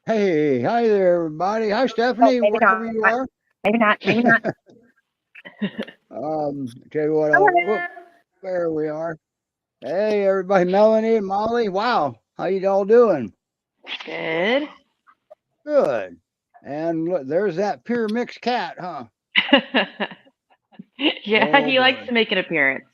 Hey, hi there, everybody. Hi, Oh, Stephanie, maybe wherever not. you are. Maybe not. Maybe not. Tell you what, Hello. whoop, there we are. Hey, everybody, Melanie and Molly. Wow, how you all doing? Good. Good. And look, there's that pure mixed cat, huh? Yeah, Oh he likes boy. to make an appearance.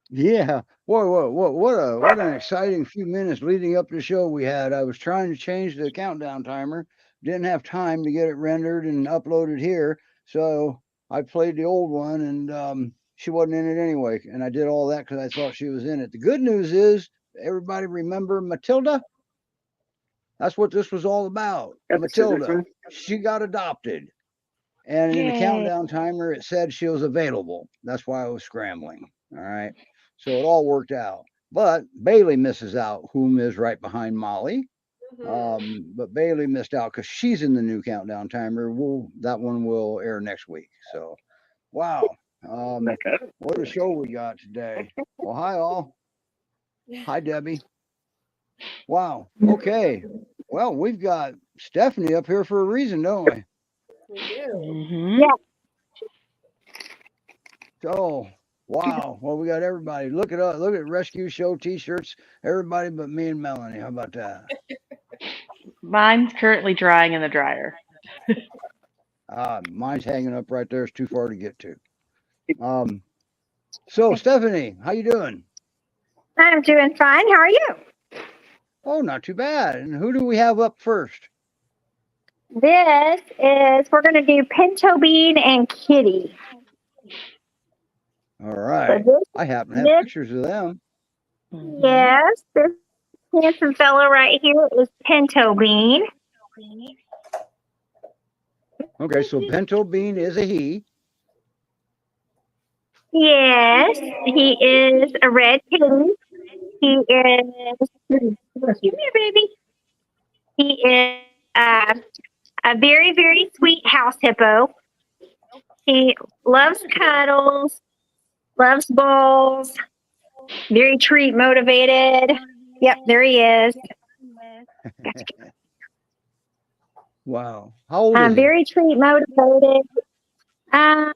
Yeah. What an exciting few minutes leading up to the show we had. I was trying to change the countdown timer, didn't have time to get it rendered and uploaded here, so I played the old one, and she wasn't in it anyway. And I did all that because I thought she was in it. The good news is, everybody remember Matilda? That's what this was all about. Got the scissors, Matilda. huh? She got adopted. And in the Yay. countdown timer, it said she was available. That's why I was scrambling. All right. So it all worked out. But Bailey misses out, whom is right behind Molly. But Bailey missed out because she's in the new countdown timer. That one will air next week. So, wow. Back up. What a show we got today. Well, hi, all. Hi, Debbie. Wow. Okay. Well, we've got Stephanie up here for a reason, don't we? We do. Mm-hmm. Yeah. So, wow. Well, we got everybody. Look at us. Look at Rescue Show t-shirts. Everybody but me and Melanie. How about that? Mine's currently drying in the dryer. Mine's hanging up right there. It's too far to get to. So Stephanie, how you doing? I'm doing fine. How are you? Oh, not too bad. And who do we have up first? We're going to do Pinto Bean and Kitty. All So right. this, I happen to have this, pictures of them. Mm-hmm. yes, this handsome fellow right here is Pinto Bean. Okay, so Pinto Bean is a he. Yes, he is a red kitty. He is, come here, baby. He is a very, very sweet house hippo. He loves cuddles, loves balls, very treat motivated. Yep, there he is. Wow. How old is he? Very treat motivated. Um,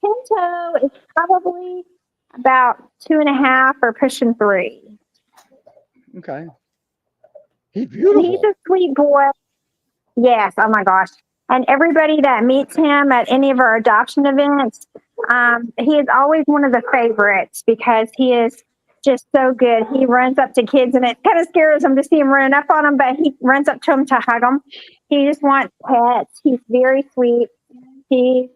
Pinto is probably about 2.5 or pushing 3. Okay. He's And he's beautiful. a sweet boy. Yes, oh my gosh. And everybody that meets him at any of our adoption events, he is always one of the favorites because he is just so good. He runs up to kids and it kind of scares them to see him running up on them, but he runs up to them to hug them. He just wants pets. He's very sweet. He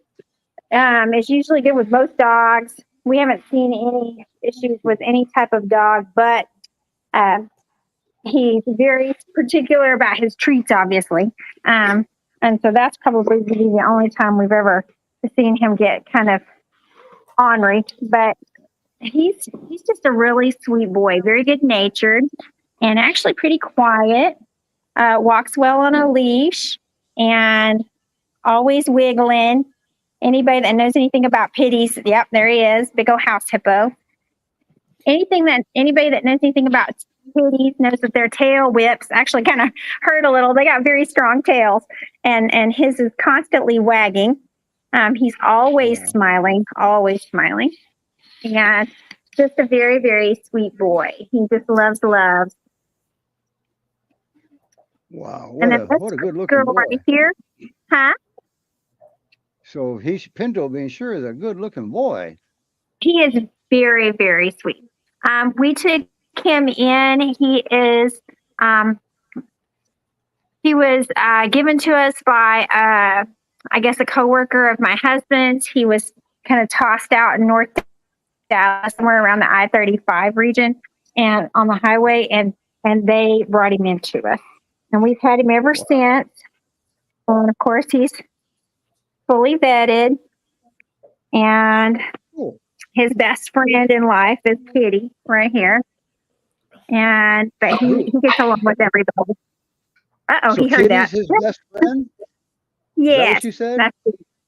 is usually good with most dogs. We haven't seen any issues with any type of dog, but uh, he's very particular about his treats, obviously. And so that's probably the only time we've ever seen him get kind of ornery. But he's just a really sweet boy, very good natured, and actually pretty quiet. Walks well on a leash, and always wiggling. Anybody that knows anything about pitties, yep, there he is, big old house hippo. Anybody that knows anything about pitties knows that their tail whips actually kind of hurt a little. They got very strong tails, and his is constantly wagging. He's always smiling, and just a very, very sweet boy. He just loves. Wow. And then What this a good looking girl boy. right here, huh? So he's Pinto Bean sure is a good looking boy. He is very, very sweet. We took him in. He was given to us by, I guess, a coworker of my husband's. He was kind of tossed out in North Dallas, somewhere around the I-35 region, and on the highway, and they brought him into us, and we've had him ever since. And of course, he's fully vetted, and Cool. his best friend in life is Kitty right here. But he gets along with everybody. Uh-oh, So he heard that. Kitty's his best friend? Is that Yes, what you said? that's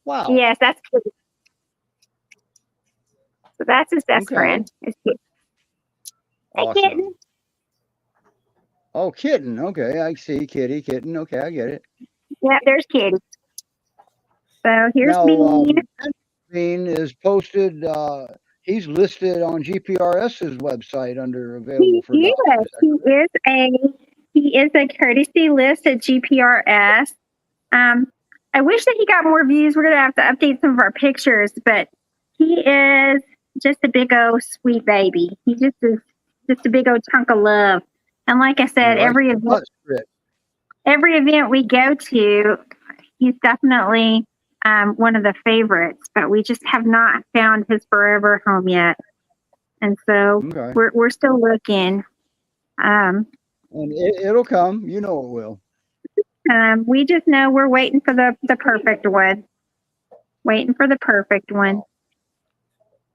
Wow. yes, that's Kitty. So that's his best Okay. friend. Is Kitty. Hey, Awesome. kitten. Oh, kitten. Okay, I see. Kitty, kitten. Okay, I get it. Yeah, there's Kitty. So here's Now, Bean. Bean is posted. He's listed on GPRS's website under available He for is. adoption. Is that He is a courtesy list at GPRS. Um, I wish that he got more views. We're gonna have to update some of our pictures, but he is just a big old sweet baby. He just is just a big old chunk of love. And like I he said, likes the butt spit. every event we go to, he's definitely one of the favorites. But we just have not found his forever home yet, and so Okay, we're still looking. Um, and it'll come. You know it will. we just know we're waiting for the perfect one. Waiting for the perfect one.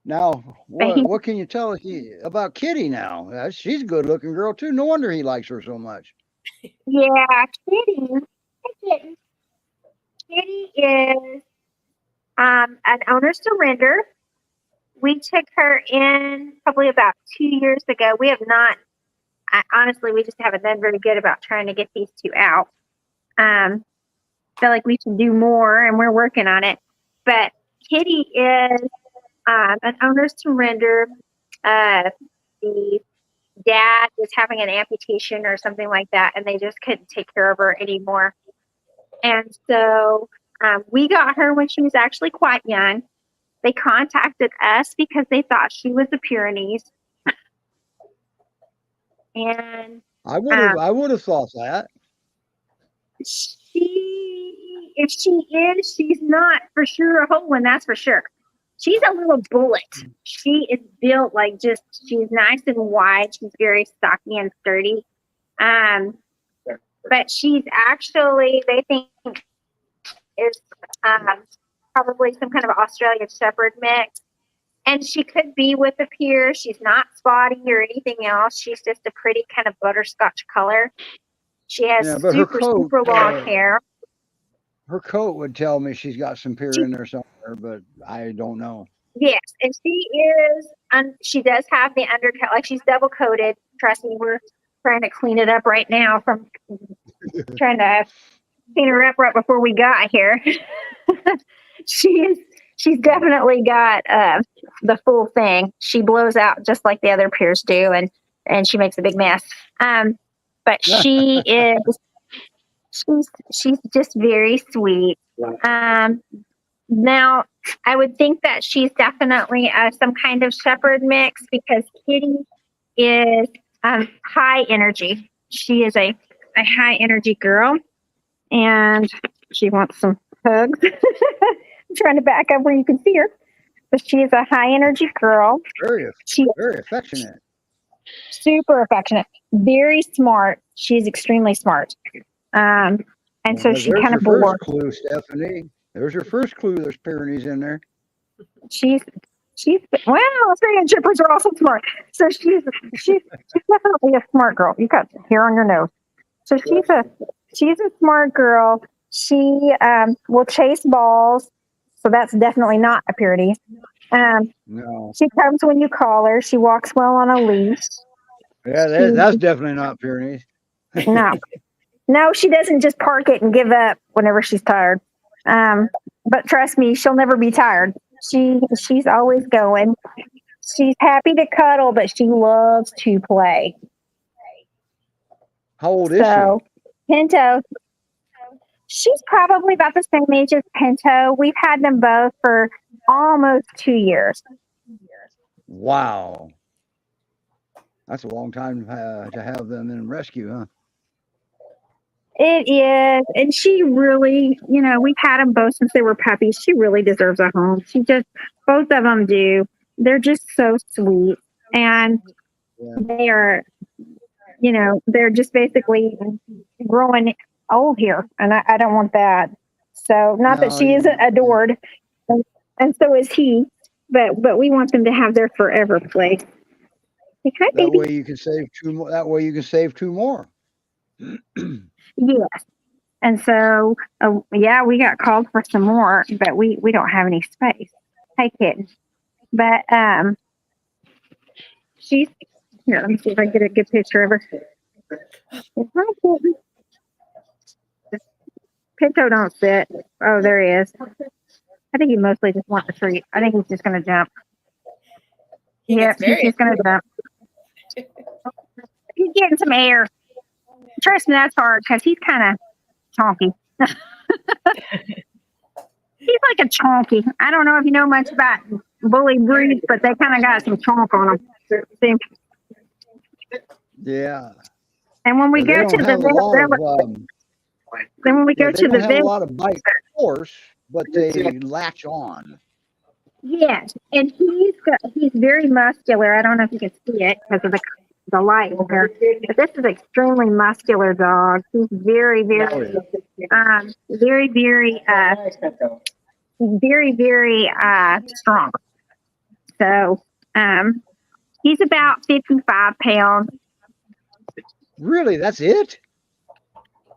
Now, But he, what can you tell us about Kitty? Now, she's a good looking girl too. No wonder he likes her so much. yeah, Kitty. Kitty. Kitty is an owner surrender. We took her in probably about 2 years ago. We have not. Honestly, we just haven't done very good about trying to get these two out. Feel like we should do more, and we're working on it. But Kitty is an owner surrender. The dad was having an amputation or something like that, and they just couldn't take care of her anymore. And so we got her when she was actually quite young. They contacted us because they thought she was a Pyrenees. And I would have thought that. if she is, she's not for sure a whole one, that's for sure. She's a little bullet. She is built like she's nice and wide. She's very stocky and sturdy. But she's actually, they think, is probably some kind of Australian Shepherd mix. And she could be with a Pyrs. She's not spotty or anything else. She's just a pretty kind of butterscotch color. She has super long hair. Her coat would tell me she's got some Pyr in there somewhere, but I don't know. Yes, and she does have the undercoat, like she's double coated. Trust me, we're trying to clean it up right now from trying to clean her up right before we got here. She's definitely got the full thing. She blows out just like the other Pyrs do, and she makes a big mess. But she is she's just very sweet. Now, I would think that she's definitely some kind of shepherd mix because Kitty is high energy. She is a high energy girl, and she wants some hugs. I'm trying to back up where you can see her. But she is a high energy girl. Very affectionate. Super affectionate. Very smart. She's extremely smart. And so she kind of bore. First clue, Stephanie. There's your first clue. There's Pyrenees in there. She's Australian Shepherds are also smart. So she's definitely a smart girl. You got hair on your nose. So she's a smart girl. She will chase balls. So that's definitely not a Pyrenee. No. She comes when you call her. She walks well on a leash. Yeah, that's definitely not Pyrenees. No, she doesn't just park it and give up whenever she's tired. But trust me, she'll never be tired. She's always going. She's happy to cuddle, but she loves to play. How old is she? Pinto. She's probably about the same age as Pinto. We've had them both for almost 2 years. Wow. That's a long time to have them in rescue, huh? It is. And she really, we've had them both since they were puppies. She really deserves a home. Both of them do. They're just so sweet. And they are, they're just basically growing old here. And I don't want that. So not that she isn't adored. And so is he. But we want them to have their forever place. That way you can save two more. That way you can save two more. Yes. And so, we got called for some more, but we don't have any space. Hey, kitten. But she's here. Let me see if I can get a good picture of her. Hi, kitten. Pinto don't sit. Oh, there he is. I think he mostly just wants a treat. I think he's just going to jump. He Yep, gets very he's just going to jump. He's getting some air. Trust me, that's hard because he's kind of chonky. He's like a chonky. I don't know if you know much about bully breeds, but they kind of got some chonk on them. See? Yeah. And when we They go don't to have a lot the of then when we yeah, go they to don't the have a village, lot of bite force, but they latch on. yes, and he's very muscular. I don't know if you can see it because of the light here, but this is an extremely muscular dog. He's very, very, very, very, very, very strong. So he's about 55 pounds, Really, that's it?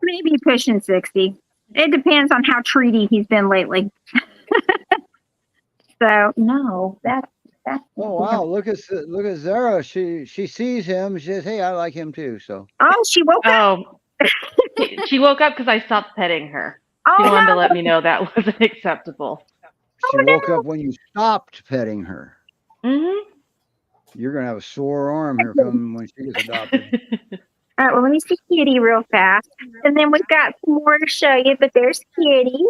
maybe pushing 60. It depends on how treaty he's been lately. So no, that's Oh wow! Look at Zara. She sees him. She says, "Hey, I like him too." So oh, she woke up. Oh, she woke up because I stopped petting her. She Oh wanted to no, let me know that wasn't acceptable. she woke up when you stopped petting her. Mm-hmm. You're gonna have a sore arm here come when she gets adopted. All right, well, let me see Kitty real fast. And then we've got some more to show you, but there's Kitty.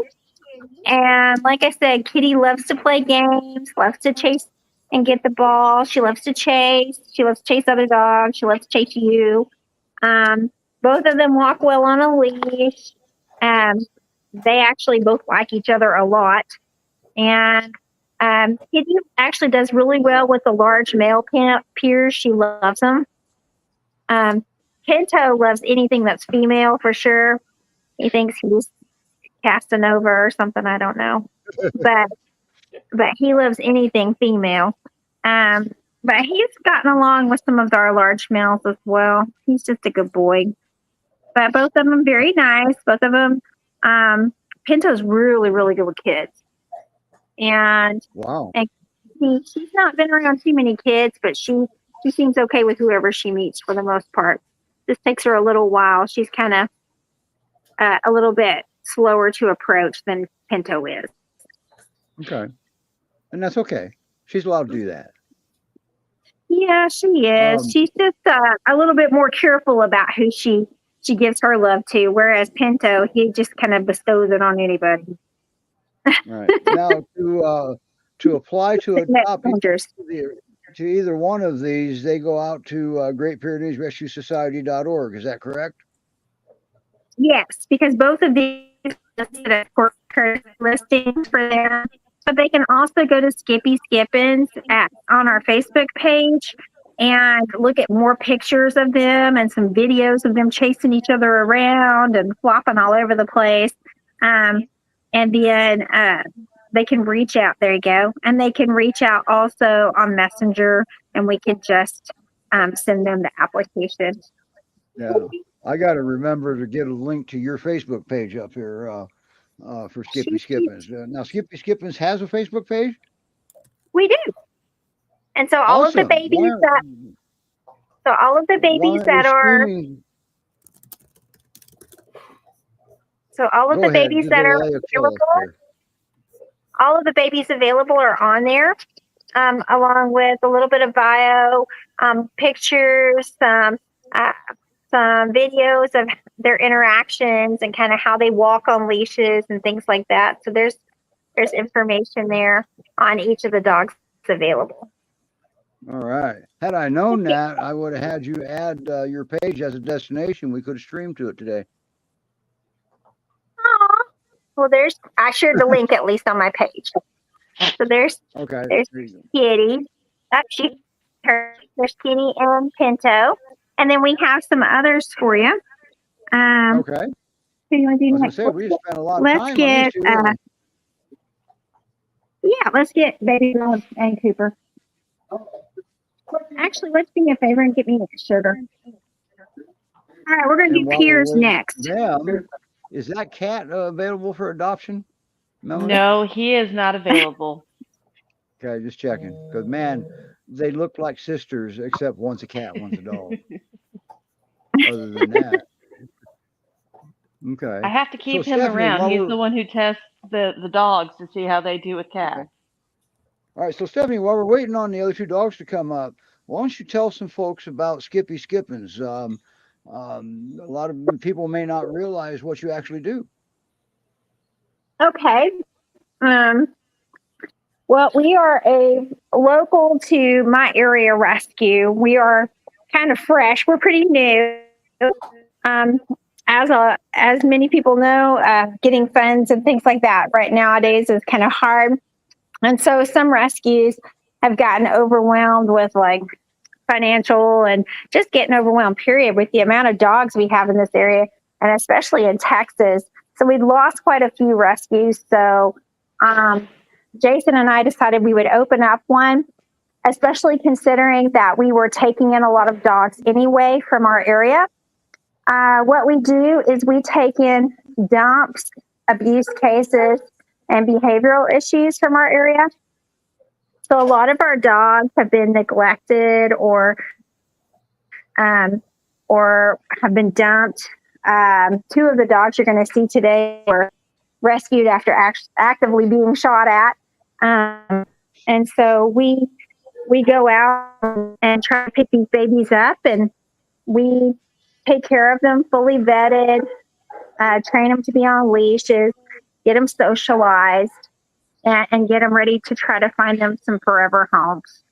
And like I said, Kitty loves to play games, loves to chase and get the ball. She loves to chase. She loves to chase other dogs. She loves to chase you. Both of them walk well on a leash. They actually both like each other a lot. And Kitty actually does really well with the large male peers. She loves them. Pinto loves anything that's female for sure. He thinks he's Casanova or something. I don't know, but he loves anything female. But he's gotten along with some of our large males as well. He's just a good boy. But both of them very nice. Both of them. Pinto's really really good with kids, and Wow. she's not been around too many kids, but she seems okay with whoever she meets for the most part. This takes her a little while. She's kind of a little bit slower to approach than Pinto is. Okay. And that's okay. She's allowed to do that. Yeah, she is. She's just a little bit more careful about who she gives her love to, whereas Pinto, he just kind of bestows it on anybody. Right. Now to apply to adopt to either one of these, they go out to Great Pyrenees Rescue Society.org. Is that correct? Yes, because both of these are listings for them. But they can also go to Skippy Skippins on our Facebook page and look at more pictures of them and some videos of them chasing each other around and flopping all over the place. And then they can reach out. There you go. And they can reach out also on Messenger, and we can just send them the application. Yeah. I got to remember to get a link to your Facebook page up here for Skippy Skippins. Now, Skippy Skippins has a Facebook page? We do. And so all Awesome. of the babies that are all of the babies available are on there, along with a little bit of bio, pictures, some videos of their interactions and kind of how they walk on leashes and things like that. So there's information there on each of the dogs available. All right. Had I known that, I would have had you add your page as a destination. We could have streamed to it today. Aww. Well, I shared the link at least on my page. So there's Kitty. There's Kitty and Pinto. And then we have some others for you. Okay. Who do you want to do next? We spent a lot of time on these two. Let's get Baby Love and Cooper. Actually, let's do me a favor and get me a sugar. All right, we're going to do Pyrs next. Is that cat available for adoption? Melanie? No, he is not available. Okay, just checking. Because, man, they look like sisters, except one's a cat, one's a dog. other than that. I Okay. have to So keep him Stephanie, around. while He's we're the one who tests the dogs to see how they do with okay. cats. All right. So Stephanie, while we're waiting on the other two dogs to come up, why don't you tell some folks about Skippy Skippins? A lot of people may not realize what you actually do. Okay. Um, well, we are a local to my area rescue. We are kind of fresh. We're pretty new. Um, as many people know, getting funds and things like that right nowadays is kind of hard. And so some rescues have gotten overwhelmed with like financial and just getting overwhelmed, period, with the amount of dogs we have in this area and especially in Texas. So we lost quite a few rescues. So Jason and I decided we would open up one, especially considering that we were taking in a lot of dogs anyway from our area. What we do is we take in dumps, abuse cases, and behavioral issues from our area. So a lot of our dogs have been neglected um, or have been dumped. Two of the dogs you're going to see today were rescued after actively being shot at. And so we go out and try to pick these babies up, and we take care of them fully vetted, train them to be on leashes, get them socialized, and get them ready to try to find them some forever homes.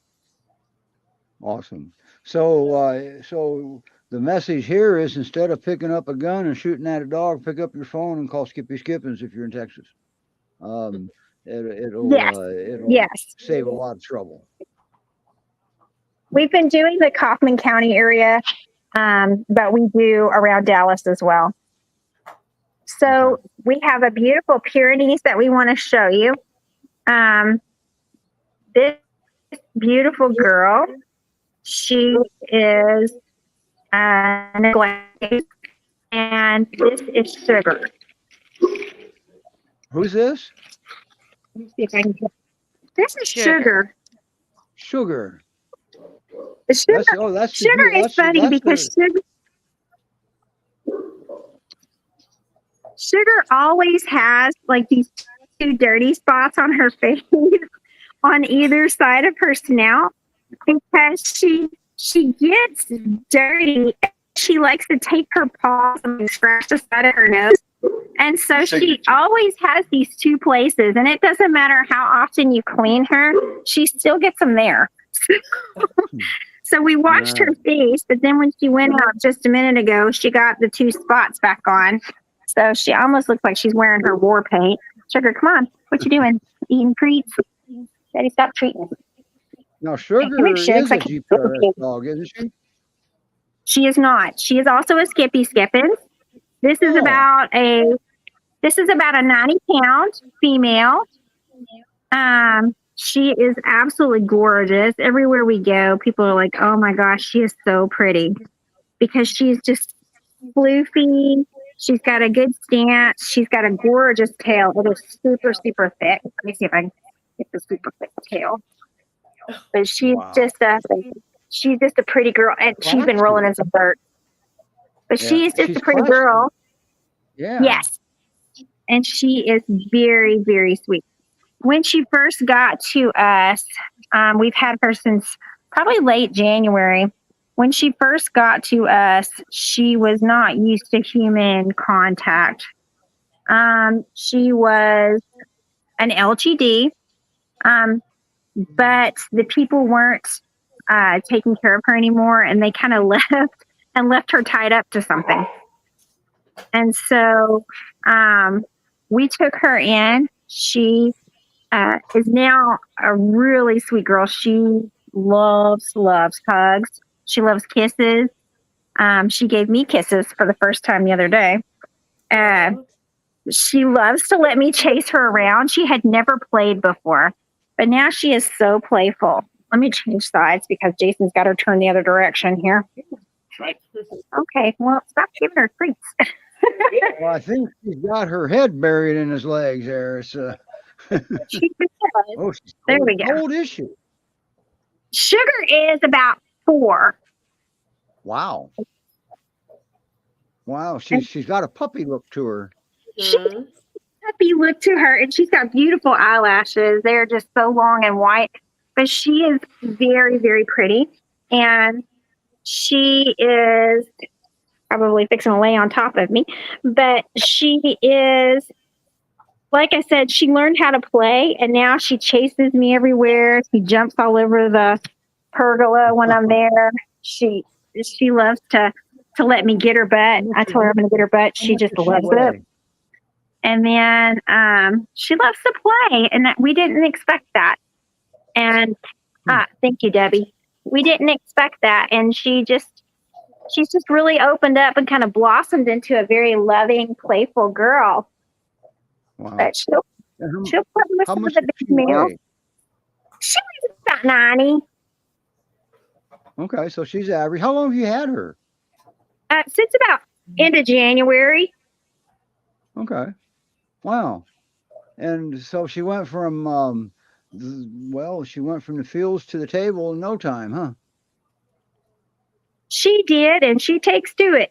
Awesome. So the message here is instead of picking up a gun and shooting at a dog, pick up your phone and call Skippy Skippins if you're in Texas. Um, Yes, it'll yes. save a lot of trouble. We've been doing the Kaufman County area, but we do around Dallas as well. So Okay. we have a beautiful Pyrenees that we want to show you. This beautiful girl, she is neglected, and this is Sugar. Who's this? Let me see if I can get. This is Sugar. Sugar. Sugar. Sugar, That's the Sugar is funny that's because the Sugar always has like these two dirty spots on her face on either side of her snout because she gets dirty. She likes to take her paws and scratch the side of her nose. And so she always has these two places, and it doesn't matter how often you clean her, she still gets them there. So we watched her face, but then when she went out just a minute ago, she got the two spots back on. So she almost looks like she's wearing her war paint. Sugar, come on. What you doing? Eating treats? Daddy, stop treating us. Now Hey, come here, Sugar Sugar, is so I a can GPRS dog, isn't she? She is not. She is also a Skippy Skippin. This is Oh, about a 90-pound female. She is absolutely gorgeous. Everywhere we go, people are like, "Oh my gosh, she is so pretty," because she's just floofy. She's got a good stance. She's got a gorgeous tail. It is super, super thick. Let me see if I can get the super thick tail. But wow. she's just a pretty girl, and she's been rolling Classy. in some dirt. But Yeah, she is just she's a pretty classy. girl. Yeah. Yes, and she is very, very sweet. When she first got to us, we've had her since probably late January. When she first got to us, she was not used to human contact. She was an LGD, but the people weren't taking care of her anymore, and they kind of left her tied up to something. And so we took her in. She is now a really sweet girl. She loves hugs. She loves kisses. She gave me kisses for the first time the other day. She loves to let me chase her around. She had never played before, but now she is so playful. Let me change sides because Jason's got her turned the other direction here. Okay, well, stop giving her treats. Well, I think she's got her head buried in his legs there. It's She does. oh, she's There old. we How go. old is she? Sugar is about 4. Wow. Wow, And she's got a puppy look to her. she Mhm. happy look to her, and she's got beautiful eyelashes. They're just so long and white, but she is very, very pretty, and she is probably fixing to lay on top of me. But she is, like I said, she learned how to play, and now she chases me everywhere. She jumps all over the pergola when I'm there. She she loves to let me get her butt. I tell her I'm going to get her butt. How She much just does she loves it. weigh? And then she loves to play, and we didn't expect that. And thank you, Debbie. We didn't expect that, and she's just really opened up and kind of blossomed into a very loving, playful girl. Wow. But she'll And play with how some of much the does big she males. weigh? She weighs about 90. Okay, so she's average. How long have you had her? Since about end of January. Okay. Wow. And so she went from she went from the fields to the table in no time, huh? She did, and she takes to it.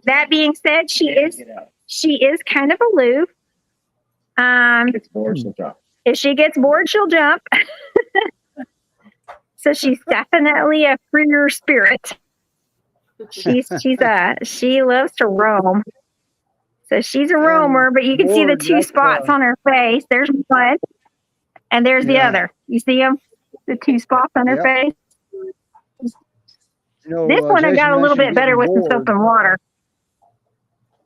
That being said, she is kind of aloof. If she gets bored, she'll jump. So she's definitely a freer spirit. She loves to roam. So she's a And roamer, but you can see the bored, two that's spots on her face. There's one, and there's the yeah. other. You see them? The two spots on her Yep. face. You know, This one I got Jason a little mentioned bit better getting with some soap bored. and water.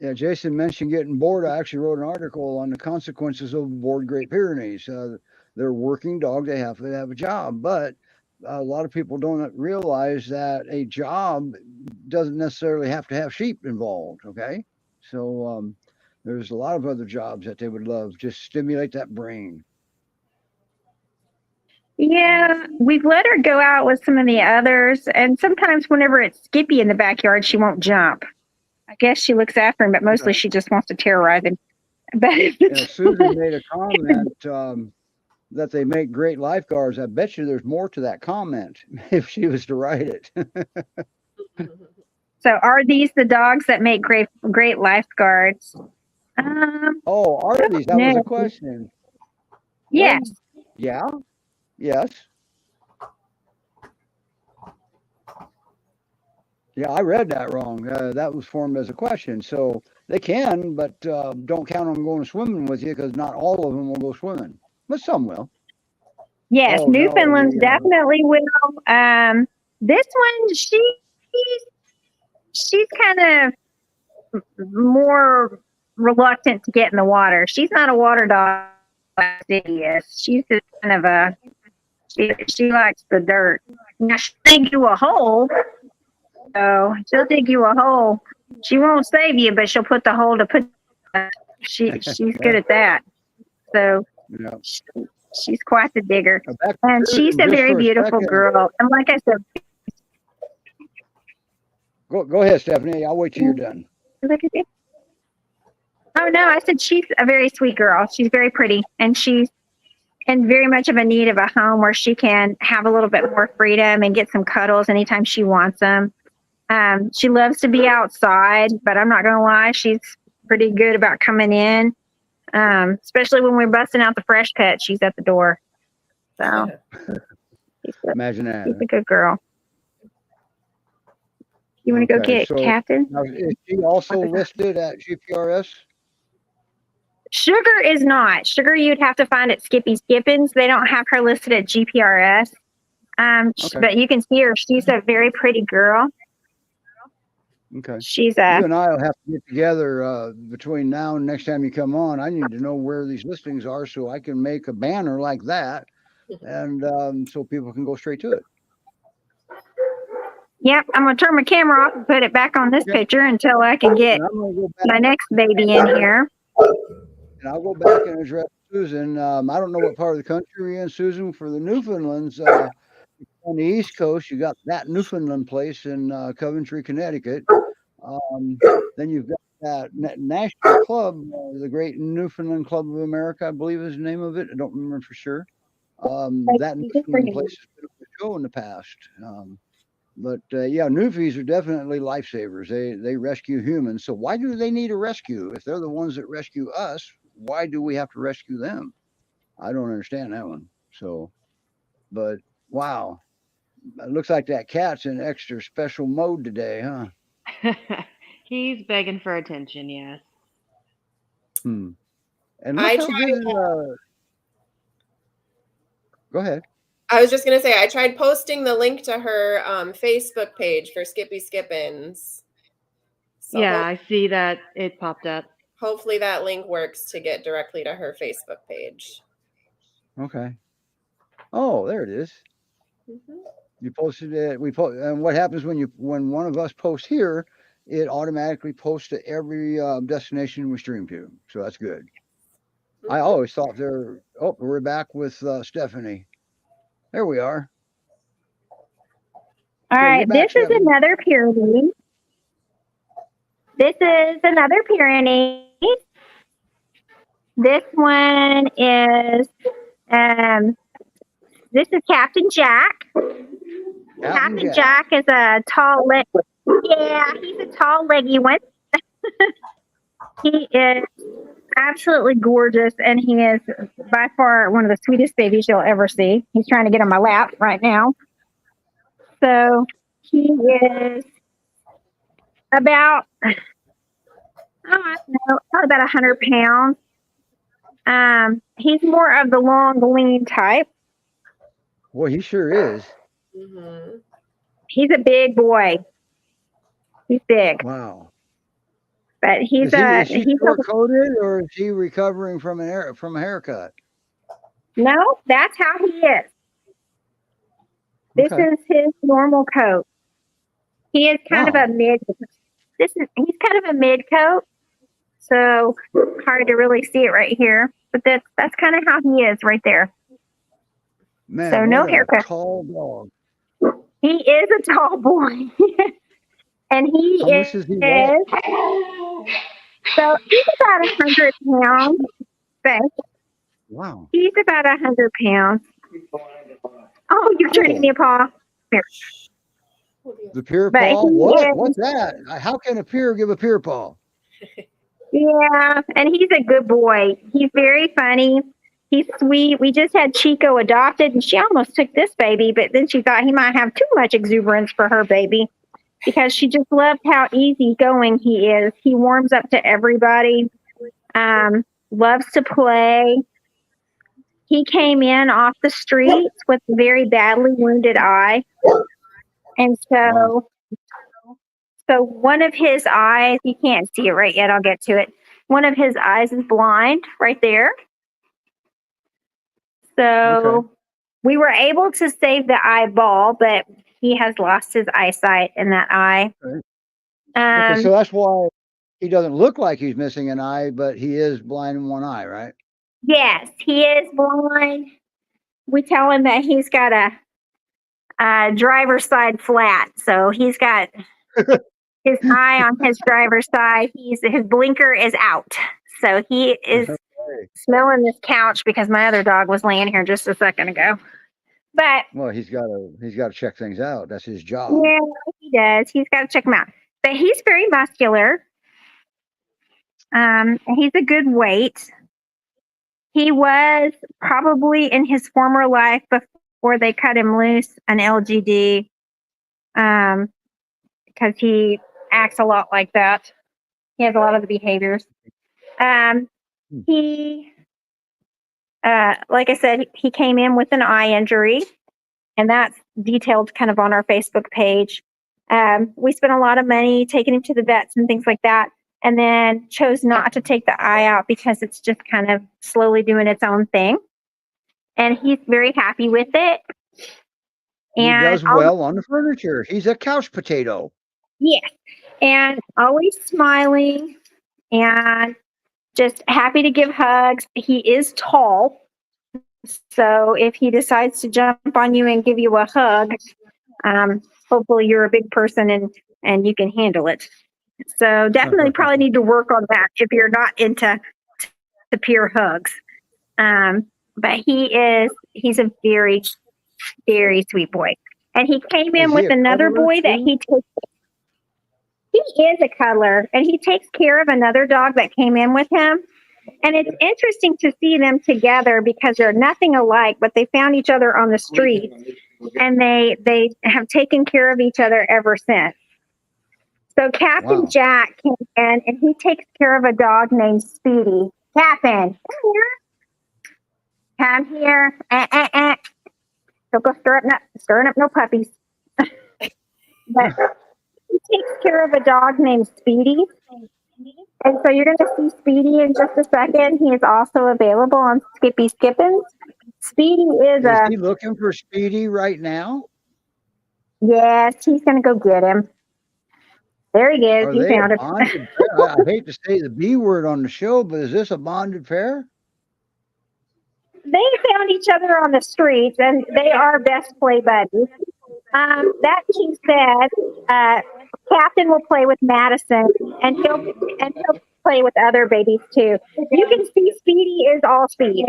Yeah, Jason mentioned getting bored. I actually wrote an article on the consequences of bored Great Pyrenees. They're working dogs. They have to have a job, but a lot of people don't realize that a job doesn't necessarily have to have sheep involved. Okay, so there's a lot of other jobs that they would love. Just stimulate that brain. Yeah, we've let her go out with some of the others, and sometimes whenever it's Skippy in the backyard, she won't jump. I guess she looks after him, but mostly she just wants to terrorize him. But Yeah, Susan made a comment that they make great lifeguards. I bet you there's more to that comment if she was to write it. so, are these the dogs that make great lifeguards? Oh, are these? That was No. a question. Yes. Well, yeah, yes. Yeah, I read that wrong. That was formed as a question. So they can, but don't count on going swimming with you because not all of them will go swimming, but some will. Yes, Oh no, Newfoundlands definitely will. This one, she's kind of more reluctant to get in the water. She's not a water dog like Ziggy is. She's just kind of she likes the dirt. Now she'll dig you a hole. So she'll dig you a hole. She won't save you, but she'll put the hole to put. She's good at that. So yeah. she's quite the digger, Back to and she's Susan a just very for a beautiful second. girl. And like I said, Go ahead, Stephanie. I'll wait till you're done. look at it. Oh no, I said she's a very sweet girl. She's very pretty, and she's in very much of a need of a home where she can have a little bit more freedom and get some cuddles anytime she wants them. She loves to be outside, but I'm not going to lie, she's pretty good about coming in. Especially when we're busting out the fresh pet, she's at the door. So Imagine that. she's a good girl. You want to go Okay, get so Captain? now, is she also listed at GPRS? Sugar is not. Sugar you'd have to find at Skippy Skippins. They don't have her listed at GPRS. Okay. But you can see her. She's a very pretty girl. Okay. She's You and I will have to get together between now and next time you come on. I need to know where these listings are so I can make a banner like that, and so people can go straight to it. Yep, I'm gonna turn my camera off and put it back on this Yeah. picture until I can get And I'm going to go back. my next baby in here. And I'll go back and address Susan. I don't know what part of the country you're in, Susan. For the Newfoundlands, on the East Coast, you got that Newfoundland place in Coventry, Connecticut. Then you've got that national club, the Great Newfoundland Club of America, I believe is the name of it. I don't remember for sure. That Newfoundland place has been on the show in the past. But yeah, Newfies are definitely lifesavers. They rescue humans. So why do they need a rescue? If they're the ones that rescue us, why do we have to rescue them? I don't understand that one. So, but wow, it looks like that cat's in extra special mode today, huh? He's begging for attention, yes. Hmm. And look I how tried. good. Go ahead. I was just gonna say I tried posting the link to her Facebook page for Skippy Skippins. So Yeah, I see that it popped up. hopefully that link works to get directly to her Facebook page. Okay. Oh, there it is. Mhm. You posted it. And what happens when one of us posts here? It automatically posts to every destination we stream to. So that's good. I always thought there. Oh, we're back with Stephanie. There we are. All Okay, you're right, back, this is Stephanie. another Pyrenee. This is another Pyrenee. This one is this is Captain Jack. Captain Jack is a tall leg. Yeah, he's a tall, leggy one. He is absolutely gorgeous, and he is by far one of the sweetest babies you'll ever see. He's trying to get on my lap right now. So he is about, oh, I don't know, probably about 100 pounds. He's more of the long, lean type. Well, he sure is. Mhm. He's a big boy. He's big, Wow. but Is he short coated or is he recovering from from a haircut? no, that's how he is. This Okay. is his normal coat. He is kind of Wow. a mid. He's kind of a mid coat, so hard to really see it right here. But that's kind of how he is right there. So Man, no what a haircut. tall dog. He is a tall boy, and he How much does he weigh? is so he's about 100 pounds. But Wow. he's about 100 pounds. Oh, you're turning me Oh, a paw. Here. the peer But paw? he What? is, What's that? How can a peer give a peer paw? yeah, and he's a good boy. He's very funny. He's sweet. We just had Chico adopted, and she almost took this baby, but then she thought he might have too much exuberance for her baby because she just loved how easygoing he is. He warms up to everybody, loves to play. He came in off the streets with a very badly wounded eye. And Wow. so one of his eyes, you can't see it right yet. I'll get to it. One of his eyes is blind right there. Okay. So we were able to save the eyeball, but he has lost his eyesight in that eye. Okay. Okay. Um, So that's why he doesn't look like he's missing an eye, but he is blind in one eye, right? yes, he is blind. We tell him that he's got a driver's side flat. So he's got his eye on his driver's side. His blinker is out. So he is Okay. smelling this couch because my other dog was laying here just a second ago. But Well, he's got to check things out. That's his job. yeah, he does. He's got to check him out. But he's very muscular. He's a good weight. He was probably in his former life before they cut him loose an LGD, because he acts a lot like that. He has a lot of the behaviors. He, like I said, he came in with an eye injury, and that's detailed kind of on our Facebook page. We spent a lot of money taking him to the vets and things like that, and then chose not to take the eye out because it's just kind of slowly doing its own thing. And he's very happy with it. He And does well on the furniture. He's a couch potato. yes, and always smiling and just happy to give hugs. He is tall, so if he decides to jump on you and give you a hug, hopefully you're a big person and you can handle it. So definitely probably need to work on that if you're not into the peer hugs. But he's a very, very sweet boy. And he came in Is he with a another cuddler boy that too? he is a cuddler, and he takes care of another dog that came in with him. And it's interesting to see them together because they're nothing alike, but they found each other on the street, and they have taken care of each other ever since. So Captain Wow. Jack came in, and he takes care of a dog named Speedy. Captain, come here. Come here. Don't go stirring up no puppies. But he takes care of a dog named Speedy. And so you're going to see Speedy in just a second. He is also available on Skippy Skippins. Speedy is Is he looking for Speedy right now? yes, he's going to go get him. There he is. Are He they a found him. bonded pair? I hate to say the B word on the show, but is this a bonded pair? They found each other on the streets, and they are best play buddies. That being said, Captain will play with Madison, and he'll play with other babies too. You can see Speedy is all speed.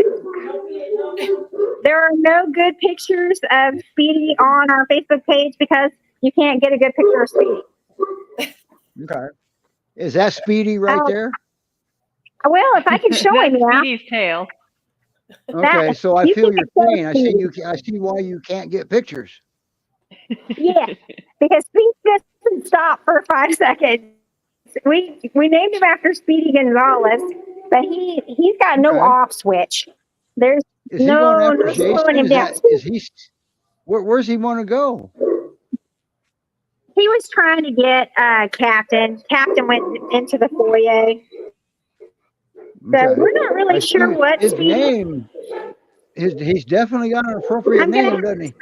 There are no good pictures of Speedy on our Facebook page because you can't get a good picture of Speedy. Okay. Is that Speedy right there? Well, if I can show That's him now. Speedy's tail. Okay, so I you feel can your show pain. I see Speedy. I see why you can't get pictures. Yeah, because Speedy doesn't stop for 5 seconds. We named him after Speedy Gonzalez, but he's got no Okay. off switch. There's Is he going no after Jason? slowing him Is down. that is he? Where's he want to go? He was trying to get Captain. Captain went into the foyer. So Okay. we're not really I sure see what his Speedy. name. He's definitely got an appropriate I'm gonna name, doesn't he?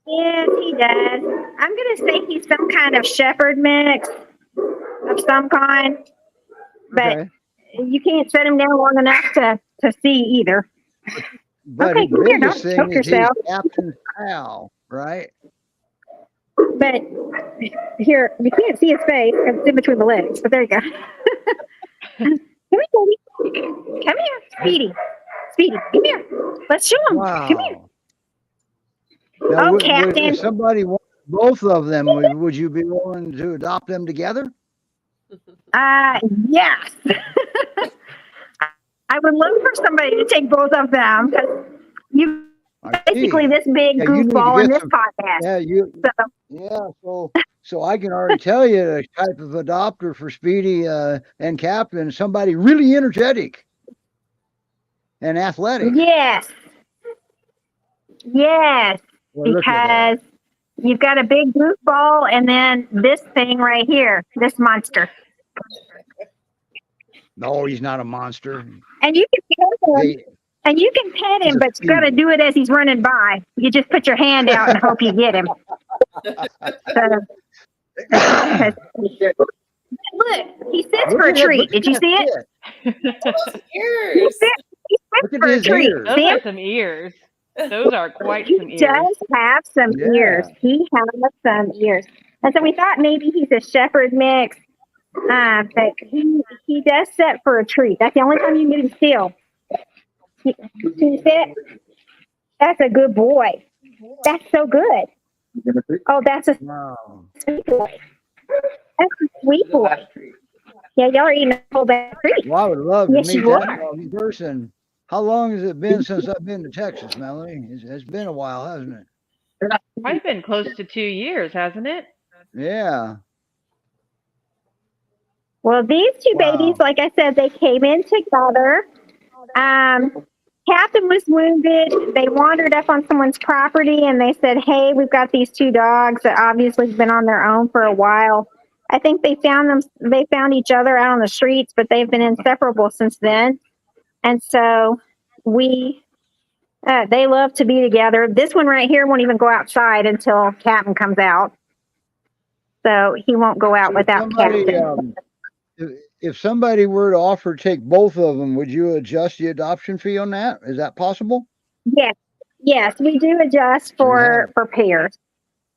yes, he does. I'm gonna say he's some kind of shepherd mix of some kind, but Okay. you can't set him down long enough to see either. But Okay, his come here, biggest don't thing choke is he's yourself. Captain's pal, right? But here, you can't see his face because it's in between the legs. But there you go. Come here, Speedy. Come here, Speedy. Speedy, come here. Let's show him. Come here. Wow. Now, Oh, Captain. if somebody wanted both of them, would you be willing to adopt them together? Yes. I would love for somebody to take both of them because you I basically see. this big Yeah, you need to goofball in get this some. podcast. Yeah, so I can already tell you the type of adopter for Speedy and Captain, somebody really energetic and athletic. Yes. Yes. Well, look at that. Because you've got a big goofball and then this thing right here, this monster. No, he's not a monster. And you can pet him. They, And you can pet He's him, a but you got to speed. do it as he's running by. You just put your hand out and hope you get him. So, look, he sits Look for a at that- treat. look Did at you that see it? fit. He Ears. sits Look at for a his treat. ears. Those See him? are some ears. Those are quite He some ears. does have some Yeah. ears. He has some ears. And so we thought maybe he's a shepherd mix. But he does set for a treat. That's the only time you can get him still. Can you sit? That's a good boy. That's so good. Oh, that's a Wow. sweet boy. That's a sweet boy. Yeah, y'all are eating a whole bag of treats. Well, I would love to Yes, meet you that are. dog in person. How long has it been since I've been to Texas, Melanie? It's been a while, hasn't it? Might have been close to 2 years, hasn't it? Yeah. Well, these two Wow. babies, like I said, they came in together. Captain was wounded. They wandered up on someone's property and they said, hey, we've got these two dogs that obviously have been on their own for a while. I think they found each other out on the streets, but they've been inseparable since then. And so they love to be together. This one right here won't even go outside until Captain comes out. So he won't go out without Captain. If somebody were to offer to take both of them, would you adjust the adoption fee on that? Is that possible? Yes, we do adjust for pairs.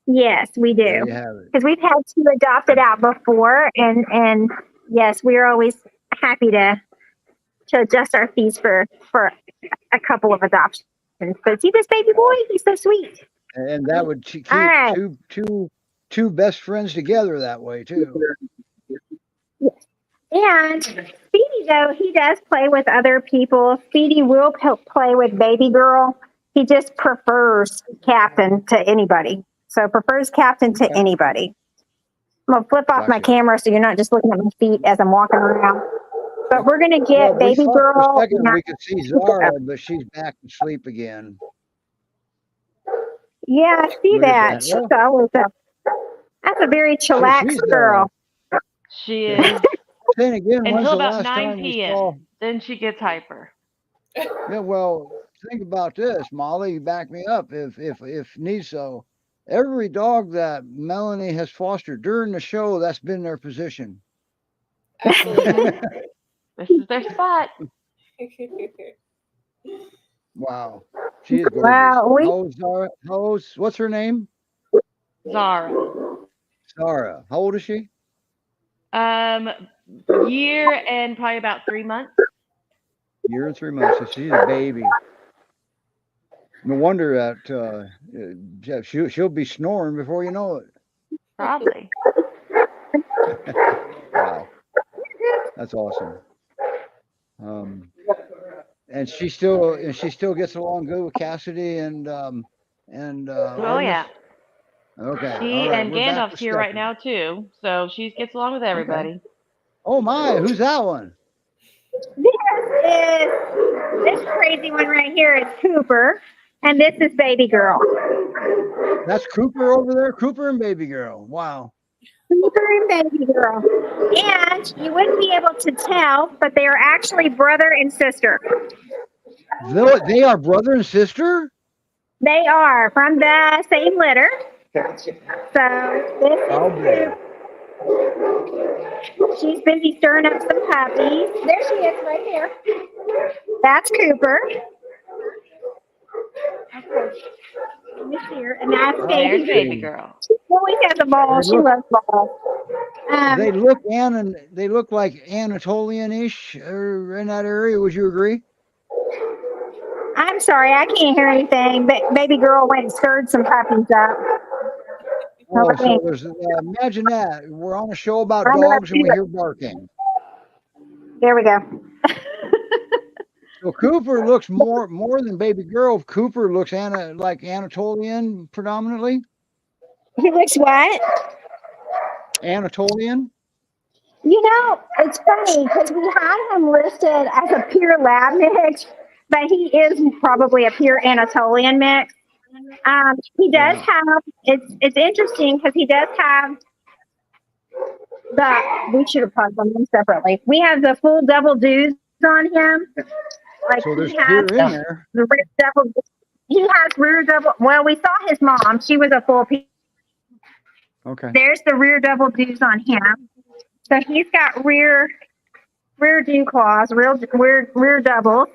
Yes, we There do. you have it. Because we've had two adopted out before, and yes, we're always happy to adjust our fees for a couple of adoptions. But see this baby boy? He's so sweet. And that would keep All right. two best friends together that way too. And Speedy, though, he does play with other people. Speedy will play with Baby Girl. He just prefers Captain to anybody. So prefers Captain to Okay. anybody. I'm going to flip off my Gotcha. camera so you're not just looking at my feet as I'm walking around. But we're going to get Well, we Baby thought for a Girl. second we could see Zara, but she's back to sleep again. Yeah, I see Where's that. that? She's Oh, always that's a very chillax she's girl. She is then again, when's until the about last 9 time we p.m. saw? Then she gets hyper. Yeah, well, think about this, Molly. Back me up if needs so. Every dog that Melanie has fostered during the show, that's been their position. Absolutely. This is their spot. Wow, she is gorgeous. Wow, How old is Zara? What's her name? Zara. Zara. How old is she? Year and probably about 3 months. Year and 3 months. So she's a baby. No wonder that she'll be snoring before you know it. Probably. Wow, that's awesome. And she still gets along good with Cassidy and Oh Artemis? yeah. Okay, She all right. and We're back Gandalf's with here right Stephanie. now too, so she gets along with everybody. Oh my, who's that one? this crazy one right here is Cooper, and this is Baby Girl. That's Cooper over there. Cooper and Baby Girl. Wow. Cooper and Baby Girl. And you wouldn't be able to tell, but they are actually brother and sister. They are brother and sister? They are from the same litter. So this Oh, is Coop. She's busy stirring up some puppies. There she is right here. That's Cooper. Okay. Let me see her. And that's There's Baby. Baby Girl. She always has a ball. She loves balls. They look like Anatolian-ish in that area. Would you agree? I'm sorry, I can't hear anything. But Baby Girl went and stirred some puppies up. Oh, so there's imagine that we're on a show about I'm gonna dogs and we hear barking. There we go. So Cooper looks more than Baby Girl. Cooper looks like Anatolian predominantly. He looks what? Anatolian. You know, it's funny because we had him listed as a pure lab mix, but he is probably a pure Anatolian mix. He does have. It's interesting because he does have we should have put them separately. We have the full double dues on him. Like So there's he has pure in there. the rear double. He has rear double. Well, we saw his mom. She was a full piece. Okay. There's the rear double dues on him. So he's got rear dew claws, rear doubles,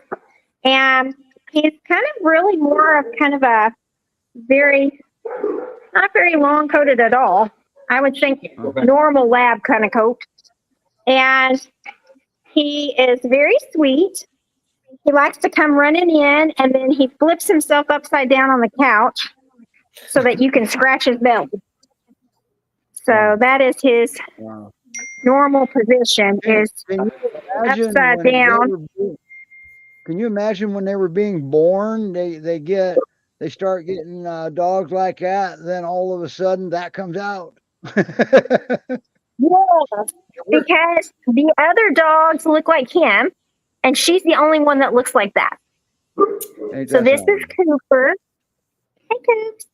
and he's kind of really more of kind of a not very long coated at all. I would think normal lab kind of coat. And he is very sweet. He likes to come running in, and then he flips himself upside down on the couch so that you can scratch his belly. So that is his normal position, is upside down. Can you imagine when they were being born? They start getting dogs like that, then all of a sudden that comes out. Yeah, because the other dogs look like him, and she's the only one that looks like that. So this is Cooper. Hey, Coops.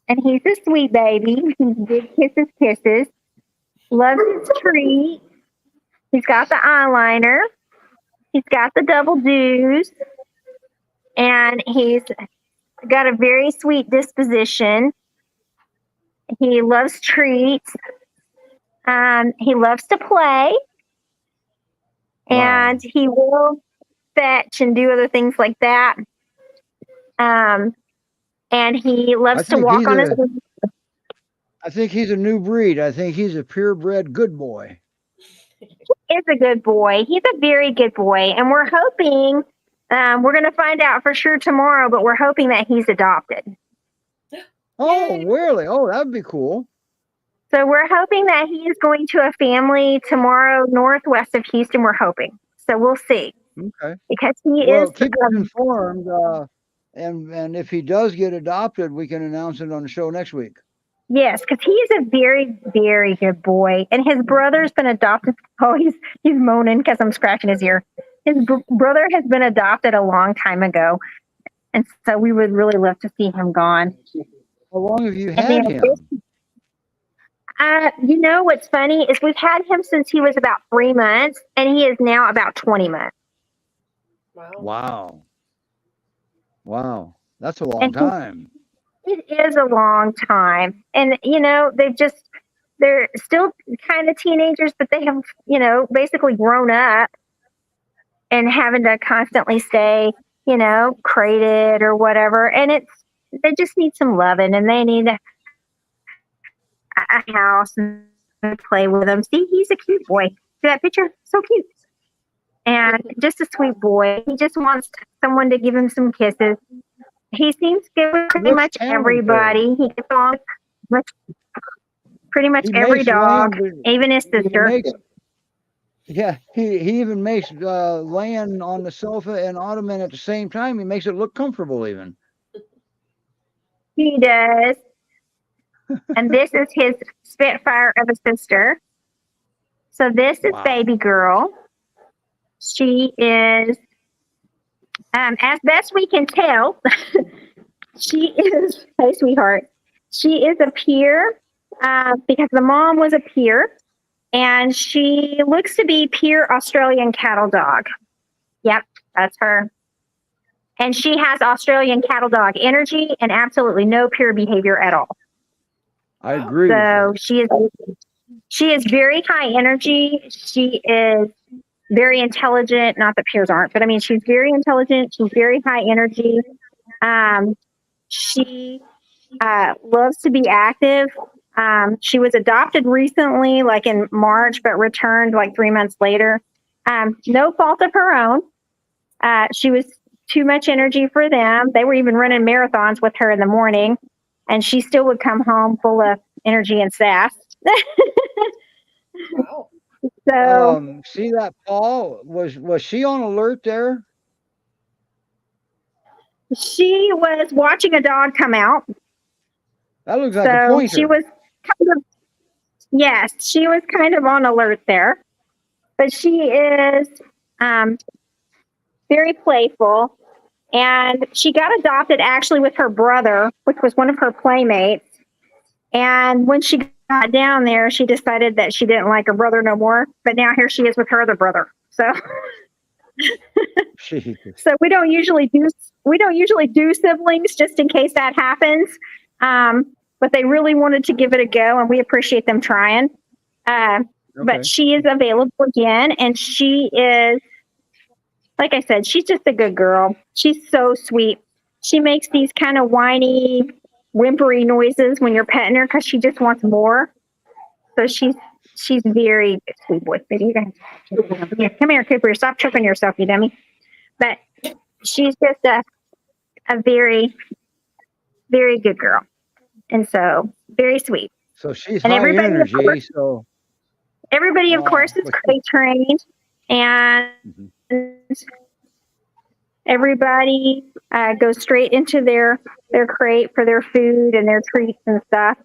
And he's a sweet baby. He's big kisses. Loves his treat. He's got the eyeliner. He's got the double dues. And he's got a very sweet disposition. He loves treats. He loves to play. And he will fetch and do other things like that. And he loves to walk on his own. I think he's a new breed. I think he's a purebred good boy. He is a good boy. He's a very good boy. And we're hoping, we're going to find out for sure tomorrow, but we're hoping that he's adopted. Oh, Yay. really? Oh, that'd be cool. So we're hoping that he is going to a family tomorrow northwest of Houston. We're hoping. So we'll see Okay. because he is. Well, keep us informed. And if he does get adopted, we can announce it on the show next week. Yes, because he is a very, very good boy, and his brother's been adopted. Oh, he's moaning because I'm scratching his ear. His brother has been adopted a long time ago, and so we would really love to see him gone. How long have you And had then, him? you know what's funny is we've had him since he was about 3 months, and he is now about 20 months. Wow. Wow. Wow. That's a long And time. it is a long time, and they're still kind of teenagers, but they have basically grown up and having to constantly stay crated or whatever, and they just need some loving, and they need a house and play with them. See, he's a cute boy. See that picture? So cute. And just a sweet boy. He just wants someone to give him some kisses. He seems good with pretty much everybody. He gets along with pretty much every dog, even his sister. He even makes laying on the sofa and ottoman at the same time. He makes it look comfortable even. He does. And this is his Spitfire of a sister. So this is baby girl. She is, as best we can tell, she is, hey, sweetheart, she is a Pyr because the mom was a Pyr, and she looks to be pure Australian cattle dog. Yep, that's her. And she has Australian cattle dog energy and absolutely no pure behavior at all. I agree. So she is very high energy. She is very intelligent. Not that Pyrs aren't, but I mean, she's very intelligent. She's very high energy. She loves to be active. She was adopted recently, like in March, but returned like 3 months later. No fault of her own. She was too much energy for them. They were even running marathons with her in the morning, and she still would come home full of energy and sass. Wow. So see that Paul? Was she on alert there? she was watching a dog come out. That looks like a pointer. She was she was kind of on alert there. But she is very playful. And she got adopted actually with her brother, which was one of her playmates. And when she got down there, she decided that she didn't like her brother no more. But now here she is with her other brother. So so we don't usually do siblings just in case that happens. But they really wanted to give it a go, and we appreciate them trying. But she is available again, and she is, like I said, she's just a good girl. She's so sweet. She makes these kind of whiny, whimpery noises when you're petting her because she just wants more. So she's very sweet boy. Come here, Cooper. Stop tripping yourself, you dummy. But she's just a very, very good girl. And so very sweet. So she's and high energy. Everybody, of course, is crate trained, and everybody goes straight into their crate for their food and their treats and stuff.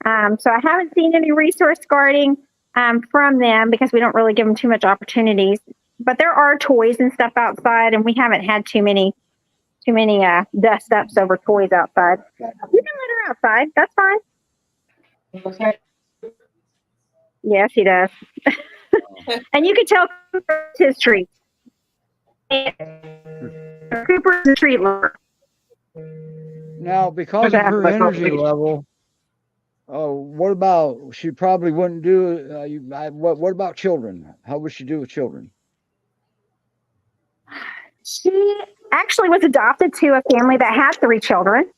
So I haven't seen any resource guarding from them because we don't really give them too much opportunities. But there are toys and stuff outside, and we haven't had too many dust ups over toys outside. You can let her outside. That's fine. Yes, he does. And you can tell Cooper's his treat. Cooper's a treat lover. Now, because of her energy level, what about, she probably wouldn't do, what about children? How would she do with children? She actually was adopted to a family that had 3 children,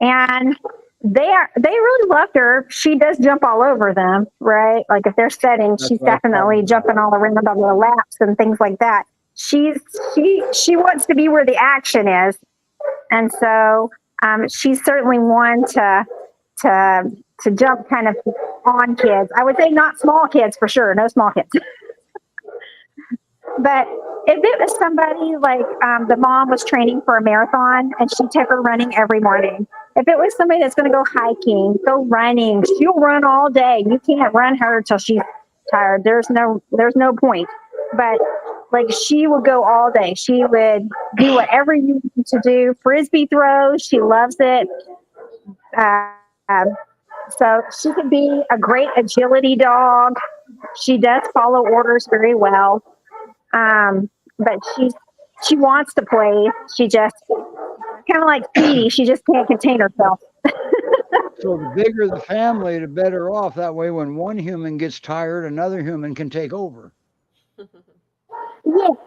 and they really loved her. She does jump all over them, right? Like if they're setting, she's definitely jumping all around on their laps and things like that. She wants to be where the action is, and so she's certainly one to jump kind of on kids. I would say not small kids for sure, no small kids. But if it was somebody like the mom was training for a marathon and she took her running every morning, if it was somebody that's going to go hiking, go running, she'll run all day. You can't run her till she's tired. There's no point. But like she would go all day. She would do whatever you need to do. Frisbee throws, she loves it. So she could be a great agility dog. She does follow orders very well. But she wants to play. She just kind of like Speedy. She just can't contain herself. So the bigger the family, the better off. That way, when one human gets tired, another human can take over. Yes.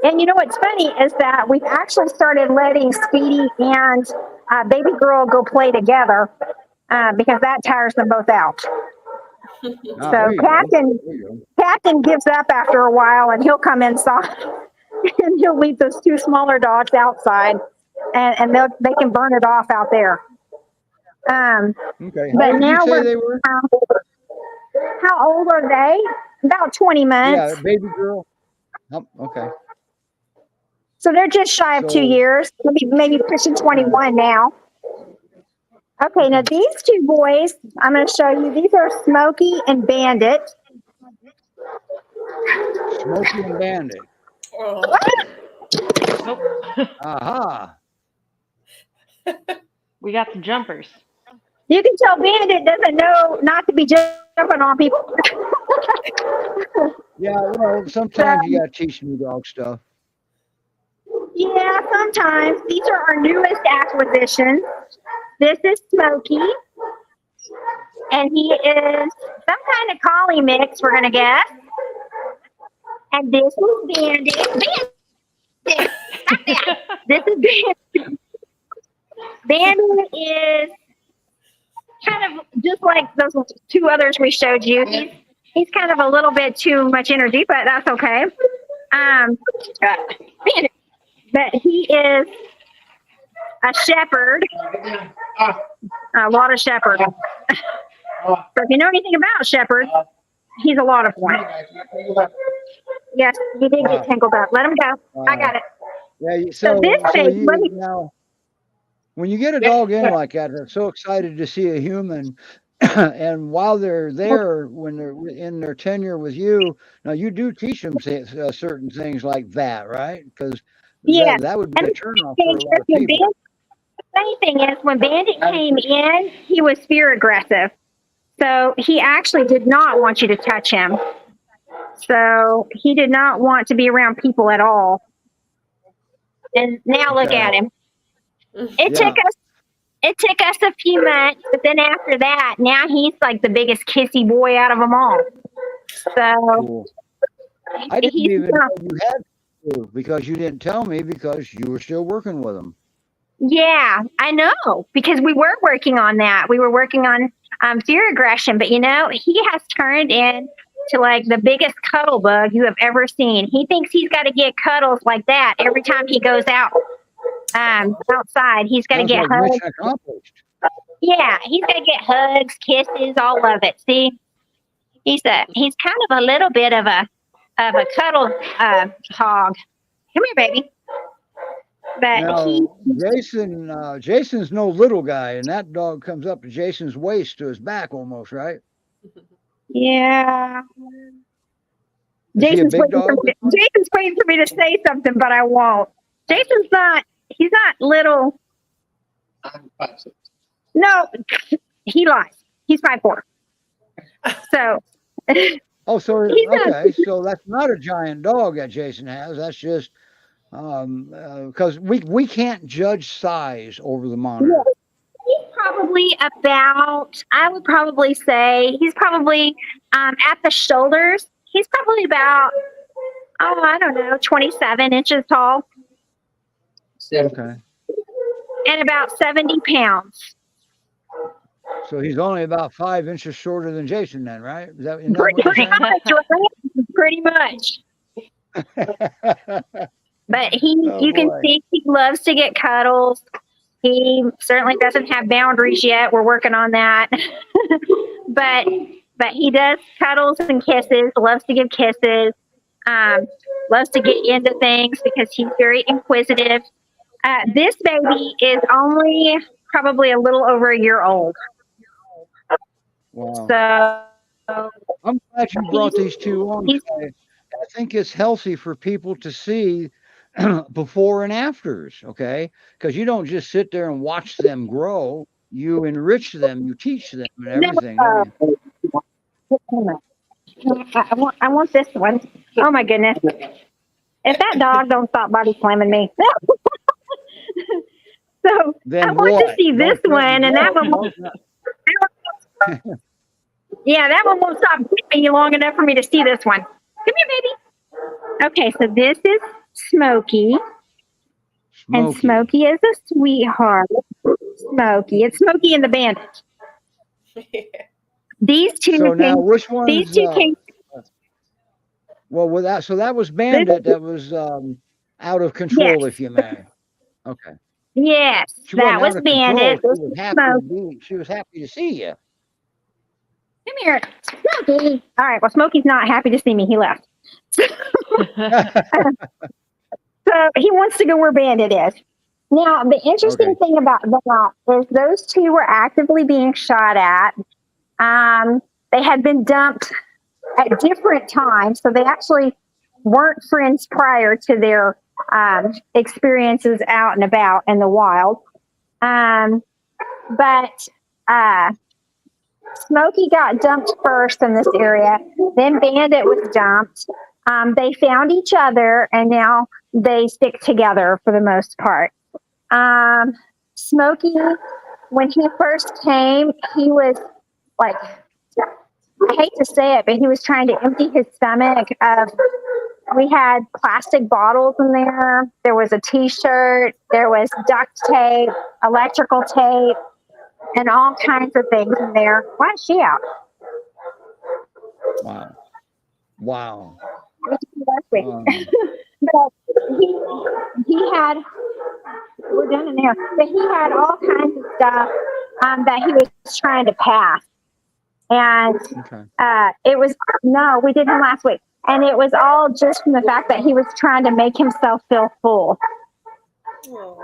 And you know what's funny is that we've actually started letting Speedy and baby girl go play together because that tires them both out. So Captain gives up after a while, and he'll come inside, and he'll leave those two smaller dogs outside, and they can burn it off out there. Okay. But How now did you say they were? How old are they? About 20 months. Yeah, baby girl. Oh, okay. So they're just shy of 2 years, maybe pushing 21 now. Okay, now these two boys, I'm going to show you. These are Smokey and Bandit. Smokey and Bandit. Oh. Nope. Aha. We got some jumpers. You can tell Bandit doesn't know not to be jumping on people. Yeah, well, sometimes you got to teach new dog stuff. Yeah, sometimes. These are our newest acquisitions. This is Smokey. And he is some kind of collie mix, we're going to guess. And this is Bandit. Bandit! Stop that! This is Bandit. Bandit is kind of just like those two others we showed you. He's kind of a little bit too much energy, but that's okay. Bandit. But he is a shepherd, a lot of shepherd. So if you know anything about shepherds, he's a lot of one. Yes, he did get tangled up. Let him go. I got it. Yeah. So this thing, now, when you get a dog in like that, they're so excited to see a human. And while they're there, when they're in their tenure with you, now you do teach them certain things like that, right? Because that would be a turnoff for a lot of people. The funny thing is, when Bandit came in, he was fear aggressive. So he actually did not want you to touch him. So he did not want to be around people at all. And now look at him. It took us a few months, but then after that, now he's like the biggest kissy boy out of them all. So cool. I didn't even know you had to, because you didn't tell me, because you were still working with him. Yeah, I know, because we were working on that. We were working on fear aggression, but you know, he has turned into like the biggest cuddle bug you have ever seen. He thinks he's got to get cuddles like that every time he goes out. Outside, he's got to get hugs. Yeah, he's got to get hugs, kisses, all of it. See, he's kind of a little bit of a cuddle hog. Come here, baby. But now, Jason's no little guy, and that dog comes up to Jason's waist to his back almost, right? Yeah. Jason's waiting for me to say something, but I won't. Jason's not. He's not little. No, he lies. He's 5'4". So. So that's not a giant dog that Jason has. That's just because we can't judge size over the monitor. Yeah. He's probably about. I would probably say he's probably at the shoulders. He's probably about. Oh, I don't know, 27 inches tall. Okay. And about 70 pounds. So he's only about 5 inches shorter than Jason then, right? Is that pretty much. But you can see he loves to get cuddles. He certainly doesn't have boundaries yet. We're working on that. but he does cuddles and kisses, loves to give kisses, loves to get into things because he's very inquisitive. This baby is only probably a little over a year old. Wow. So I'm glad you brought these two on. I think it's healthy for people to see before and afters, okay? Because you don't just sit there and watch them grow. You enrich them, you teach them and everything, don't you? I want this one. Oh my goodness. If that dog don't stop body slamming me. So Then I want what? to see this one, and that one won't. Yeah, that one won't stop me long enough for me to see this one. Come here, baby. Okay, so this is Smokey. And Smokey is a sweetheart. Smokey. It's Smokey and the Bandit. These two. So now, which one? These two came. Well, with that, so that was Bandit. That was out of control, yes. If you may. Okay. Yes, that was Bandit. She was happy to see you. Come here, Smokey. All right. Well, Smokey's not happy to see me. He left. So he wants to go where Bandit is. Now, the interesting thing about that is those two were actively being shot at. They had been dumped at different times, so they actually weren't friends prior to their experiences out and about in the wild. But Smokey got dumped first in this area. Then Bandit was dumped. They found each other, and now they stick together for the most part. Smokey, when he first came, he was like, I hate to say it, but he was trying to empty his stomach of, we had plastic bottles in there. There was a t-shirt. There was duct tape, electrical tape, and all kinds of things in there. Why is she out? Wow. But he had, we're done in there, but he had all kinds of stuff that he was trying to pass. And it was, no, we did him last week. And it was all just from the fact that he was trying to make himself feel full. Oh,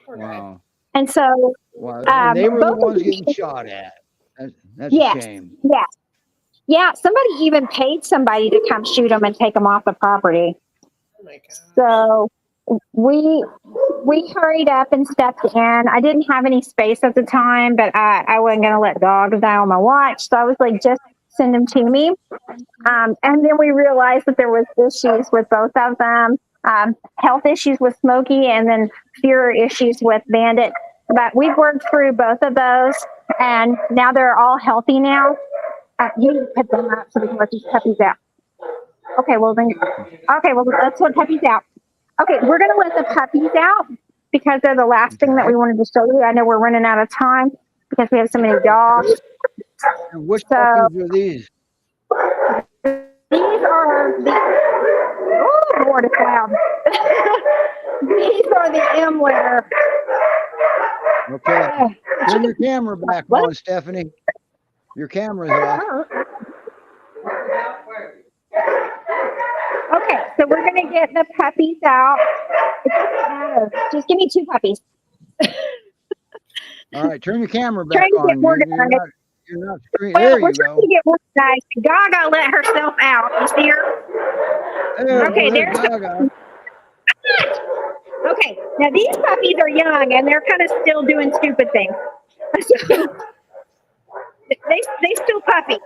wow. And so and they were the ones getting shot at. That's a shame. Yeah. Yeah. Somebody even paid somebody to come shoot them and take them off the property. Oh my God. So we hurried up and stepped in. I didn't have any space at the time, but I wasn't going to let dogs die on my watch. So I was like, just send them to me. And then we realized that there was issues with both of them, health issues with Smokey, and then fewer issues with Bandit. But we've worked through both of those, and now they're all healthy now. You need to put them up so we can let these puppies out. Okay, well, let's let puppies out. Okay, we're going to let the puppies out because they're the last thing that we wanted to show you. I know we're running out of time because we have so many dogs. And which puppies are these? These are the, oh Lord, it's loud. These are the M litter. Okay, turn your camera back on, Stephanie. Your camera's off. Okay, so we're going to get the puppies out. It doesn't matter. Just give me 2 puppies. All right, turn your camera back on. You're not screen. Well, There you we're trying to get organized. Gaga let herself out. You see her? Okay, there's Gaga. Okay, now these puppies are young and they're kind of still doing stupid things. they still puppy.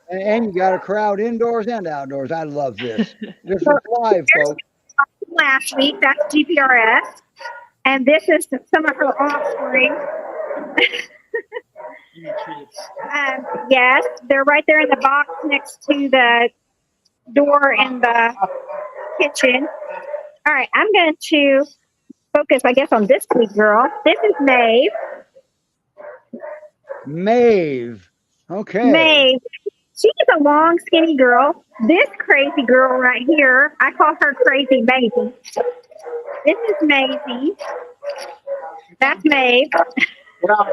And you got a crowd indoors and outdoors. I love this. This is live, folks. Last week, that's GPRS. And this is some of her offspring. Yes, they're right there in the box next to the door in the kitchen. All right, I'm going to focus, I guess, on this sweet girl. This is Maeve. Maeve. Okay. Maeve. She's a long, skinny girl. This crazy girl right here, I call her Crazy Baby. This is Maisie. That's Maeve. Uh-huh.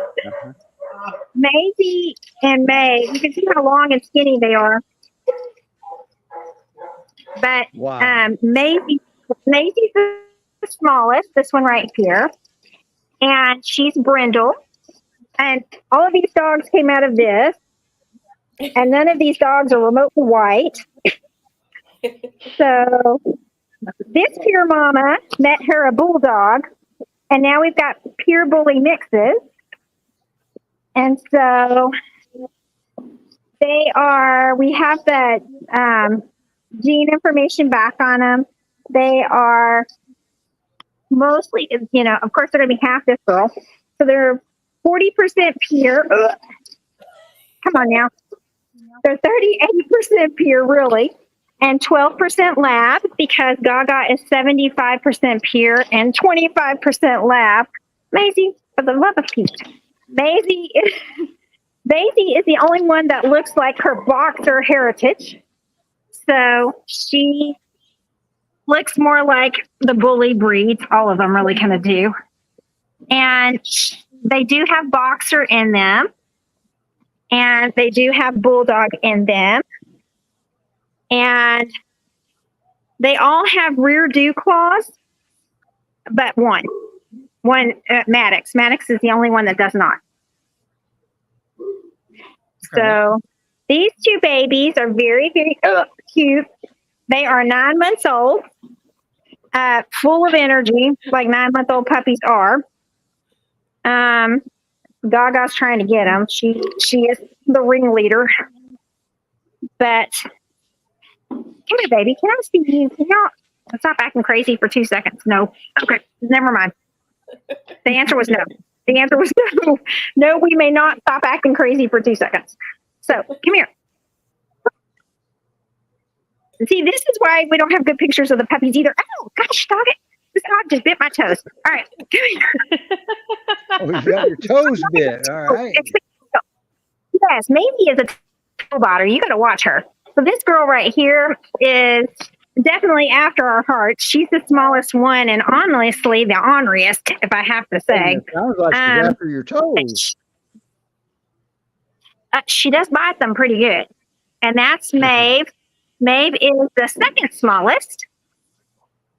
Maisie and Maeve. You can see how long and skinny they are. But Wow. Maisie's the smallest. This one right here, and she's brindle. And all of these dogs came out of this, and none of these dogs are remotely white. So this pure mama met her a bulldog, and now we've got pure bully mixes. And so we have the gene information back on them. They are mostly, of course, they're going to be half this girl. So they're 40% pure. Come on now. They're 38% pure, really, and 12% lab, because Gaga is 75% pure and 25% lab. Maisie, for the love of Pete. Maisie is the only one that looks like her boxer heritage. So she looks more like the bully breeds. All of them really kind of do. And they do have boxer in them. And they do have bulldog in them. And they all have rear dew claws, but one, Maddox. Maddox is the only one that does not. So these two babies are very, very cute. They are 9 months old, full of energy, like 9-month-old puppies are. Gaga's trying to get them. She is the ringleader. But come here, baby. Can I see you? No, stop acting crazy for 2 seconds. No. Okay, never mind. The answer was no. The answer was no. No, we may not stop acting crazy for 2 seconds. So come here. See, this is why we don't have good pictures of the puppies either. Oh, gosh, dog it. This dog just bit my toes. All right, come here. Oh, you got your toes bit. All right. Yes, maybe is a toe biter. You got to watch her. So this girl right here is definitely after our hearts. She's the smallest one, and honestly, the orneriest, if I have to say. It sounds like she's after your toes. She does bite them pretty good. And that's Maeve. Maeve is the second smallest.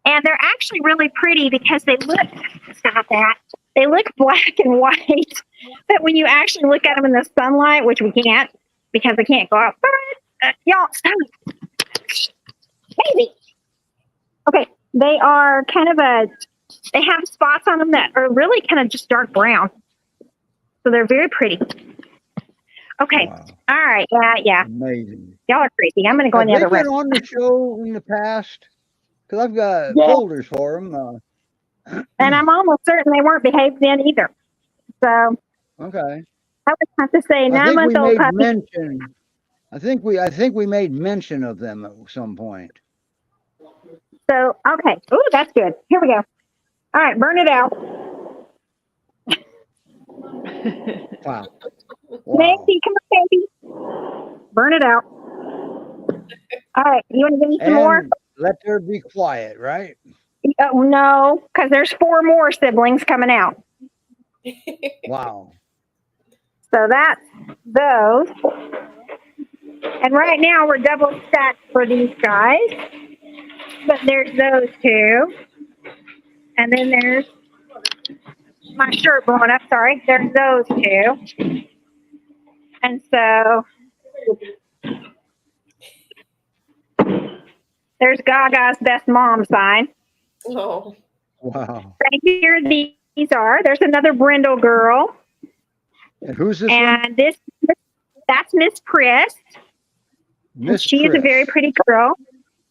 And they're actually really pretty because they look, stop that. They look black and white. But when you actually look at them in the sunlight, which we can't because they can't go out. Y'all, stop. Baby. Okay. They are kind of they have spots on them that are really kind of just dark brown. So they're very pretty. Okay. Wow. All right. Yeah. Amazing. Y'all are crazy. I'm going to go in the other Have they room. been on the show in the past? Because I've got folders for them. And I'm almost certain they weren't behaved then either. So Okay. I would have to say 9-month-old puppy. mention. I think we made mention of them at some point. So okay. Ooh, that's good. Here we go. All right, burn it out. Wow. Nancy, come on, baby. Burn it out. All right, you want to give me some more? Let there be quiet, right? Oh, no, because there's 4 more siblings coming out. Wow. So that's those. And right now we're double stacked for these guys. But there's those 2. And then there's my shirt blowing up. Sorry. There's those 2. And so there's Gaga's best mom sign. Oh. Wow. Right here, these are. There's another brindle girl. And who's this and one? That's Miss Pris. She is a very pretty girl.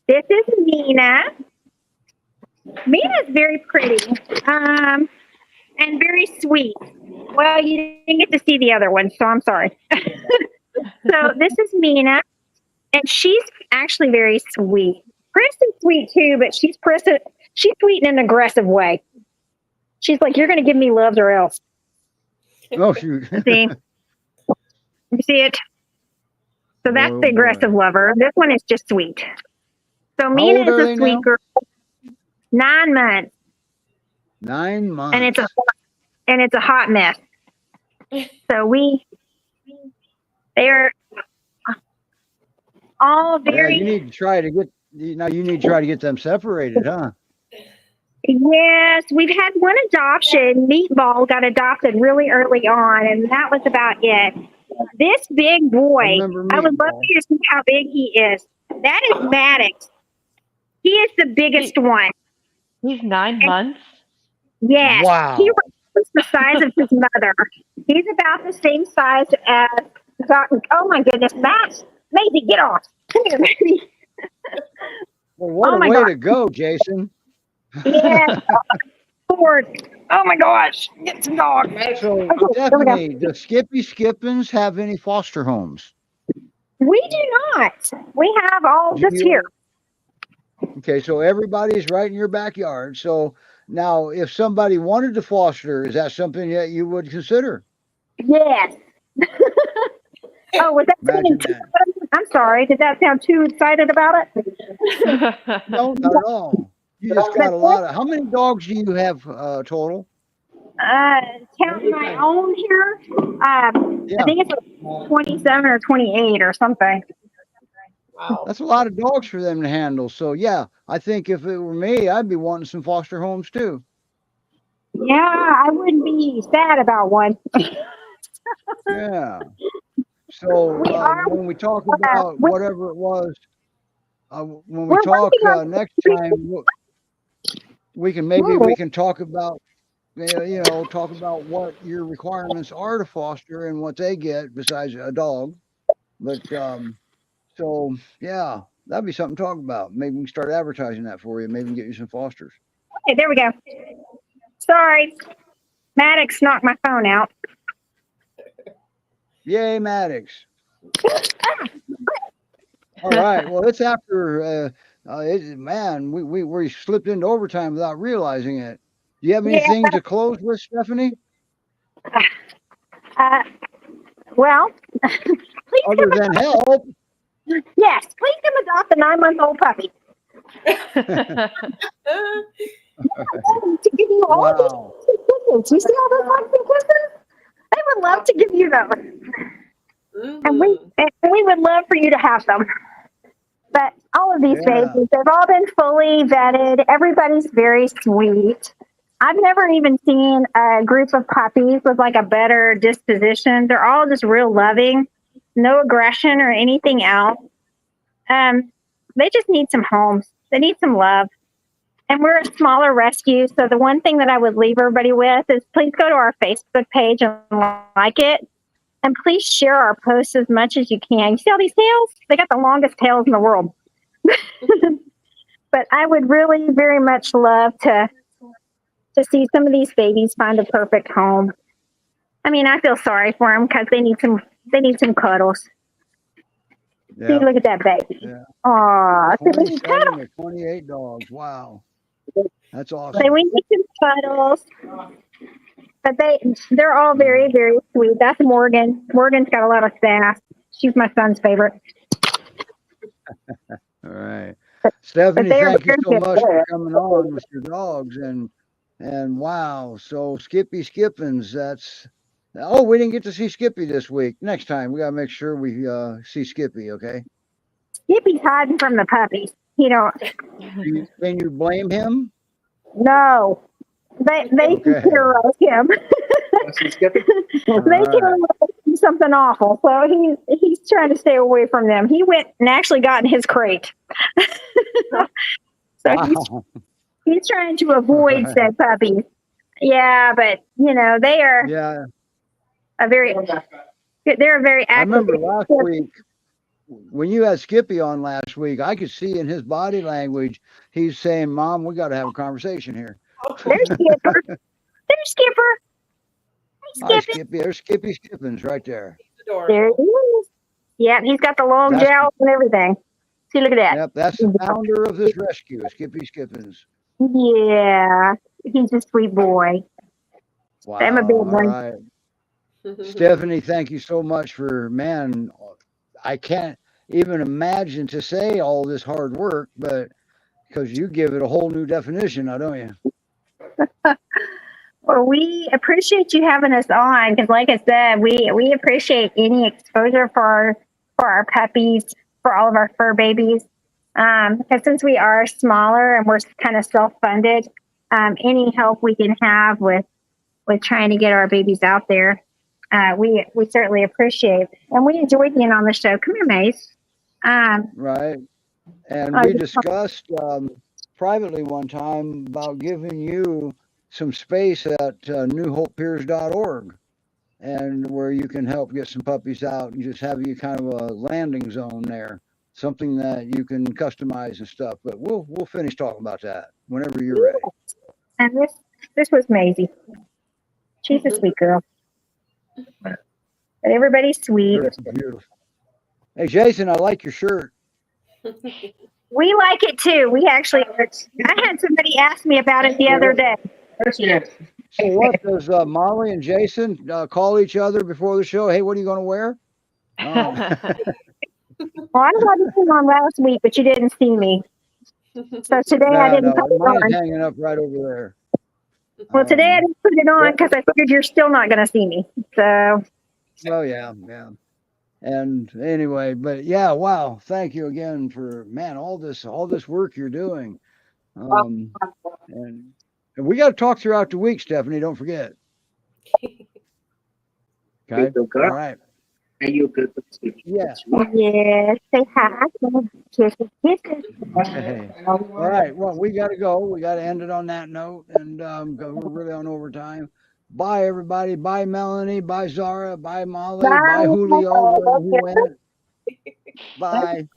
This is Mina. Mina's very pretty. And very sweet. Well, you didn't get to see the other one, so I'm sorry. So this is Mina. And she's actually very sweet. Pris is sweet too, but she's sweet in an aggressive way. She's like, you're going to give me loves or else. Oh, shoot. See? You see it? So that's the aggressive lover. This one is just sweet. So Mina is a sweet girl. 9 months. 9 months. And it's a hot mess. So they're all very. You need to try to get them separated, huh? Yes, we've had one adoption. Meatball got adopted really early on, and that was about it. This big boy, I would love for you to see how big he is. That is Maddox. He is the biggest one. He's 9 months? Yes. Wow. He was the size of his mother. He's about the same size as, oh my goodness, Max. Maisie, get off. Come here, baby. Well, what a way to go, Jason. Yeah. Lord. Oh my gosh. Get some dog. So, Stephanie, does Skippy Skippins have any foster homes? We do not. We have all just here. Okay, so everybody's right in your backyard. So now, if somebody wanted to foster, is that something that you would consider? Yes. Oh, was that I'm sorry. Did that sound too excited about it? No, not at all. You just got a lot of. How many dogs do you have total? Counting my own here, I think it's like 27 or 28 or something. Wow. That's a lot of dogs for them to handle. So yeah, I think if it were me, I'd be wanting some foster homes too. Yeah, I wouldn't be sad about one. Yeah. So when we talk about whatever it was, when we talk next time, we can talk about talk about what your requirements are to foster and what they get besides a dog. But so yeah, that'd be something to talk about. Maybe we can start advertising that for you. Maybe we can get you some fosters. Okay, there we go. Sorry, Maddox knocked my phone out. Yay, Maddox. All right. Well, it's after. Man, we slipped into overtime without realizing it. Do you have anything to close with, Stephanie? Well, please other than help. Yes, please come adopt a 9-month-old puppy. To give you all these kisses. You see all those hugs and kisses? They would love to give you those. Mm-hmm. And we would love for you to have them. But all of these babies, they've all been fully vetted. Everybody's very sweet. I've never even seen a group of puppies with like a better disposition. They're all just real loving, no aggression or anything else. They just need some homes. They need some love. And we're a smaller rescue. So the one thing that I would leave everybody with is please go to our Facebook page and like it. And please share our posts as much as you can. You see all these tails? They got the longest tails in the world. But I would really very much love to see some of these babies find a perfect home. I mean, I feel sorry for them because they need some cuddles. Yeah. See, look at that baby. Yeah. Aw, 27 or 28 dogs. Wow. That's awesome. So we need some cuddles. But they're all very, very sweet. That's Morgan. Morgan's got a lot of sass. She's my son's favorite. All right. Stephanie, thank you so much for coming on with your dogs. And wow, so Skippy Skippins, we didn't get to see Skippy this week. Next time, we got to make sure we see Skippy, okay? Skippy's hiding from the puppies. Can you blame him? No. They terrorize him. They terrorize him something awful. So he's trying to stay away from them. He went and actually got in his crate. So he's trying to avoid said puppies. Yeah, but they are they're a very active. I remember last week when you had Skippy on last week, I could see in his body language he's saying, "Mom, we got to have a conversation here." There's Skipper. There's Skipper. Hi, Skippy. There's Skippy Skippins right there. There he is. Yeah, he's got the long jowls and everything. See, look at that. Yep, that's the founder of this rescue, Skippy Skippins. Yeah, he's a sweet boy. Wow. I'm a big one. Right. Stephanie, thank you so much for, man, I can't even imagine to say all this hard work, but because you give it a whole new definition now, don't you? Well, we appreciate you having us on because, like I said, we appreciate any exposure for our puppies, for all of our fur babies. Because since we are smaller and we're kind of self-funded, any help we can have with trying to get our babies out there, we certainly appreciate. And we enjoyed being on the show. Come here, Mace. Right. And we discussed privately one time about giving you some space at newhopepyrs.org, and where you can help get some puppies out and just have you kind of a landing zone there, something that you can customize and stuff. But we'll finish talking about that whenever you're ready. And this was Maisie. She's a sweet girl. But everybody's sweet. Beautiful. Hey, Jason, I like your shirt. We like it too. We actually, I had somebody ask me about it the other day. So what does Molly and Jason call each other before the show? Hey, what are you going to wear? Well, I wanted to on last week, but you didn't see me. So today I didn't put it mine's on. hanging up right over there. Well, today I didn't put it on because I figured you're still not going to see me. So. Oh yeah. And anyway, but yeah, wow! Thank you again for all this work you're doing. And we got to talk throughout the week, Stephanie. Don't forget. Okay. All right. Yeah. Yes. Say hi. Kisses. Hey. All right. Well, we got to go. We got to end it on that note, and we're really on overtime. Bye, everybody. Bye, Melanie. Bye, Zara. Bye, Molly. Bye, Julio. Who went? Bye.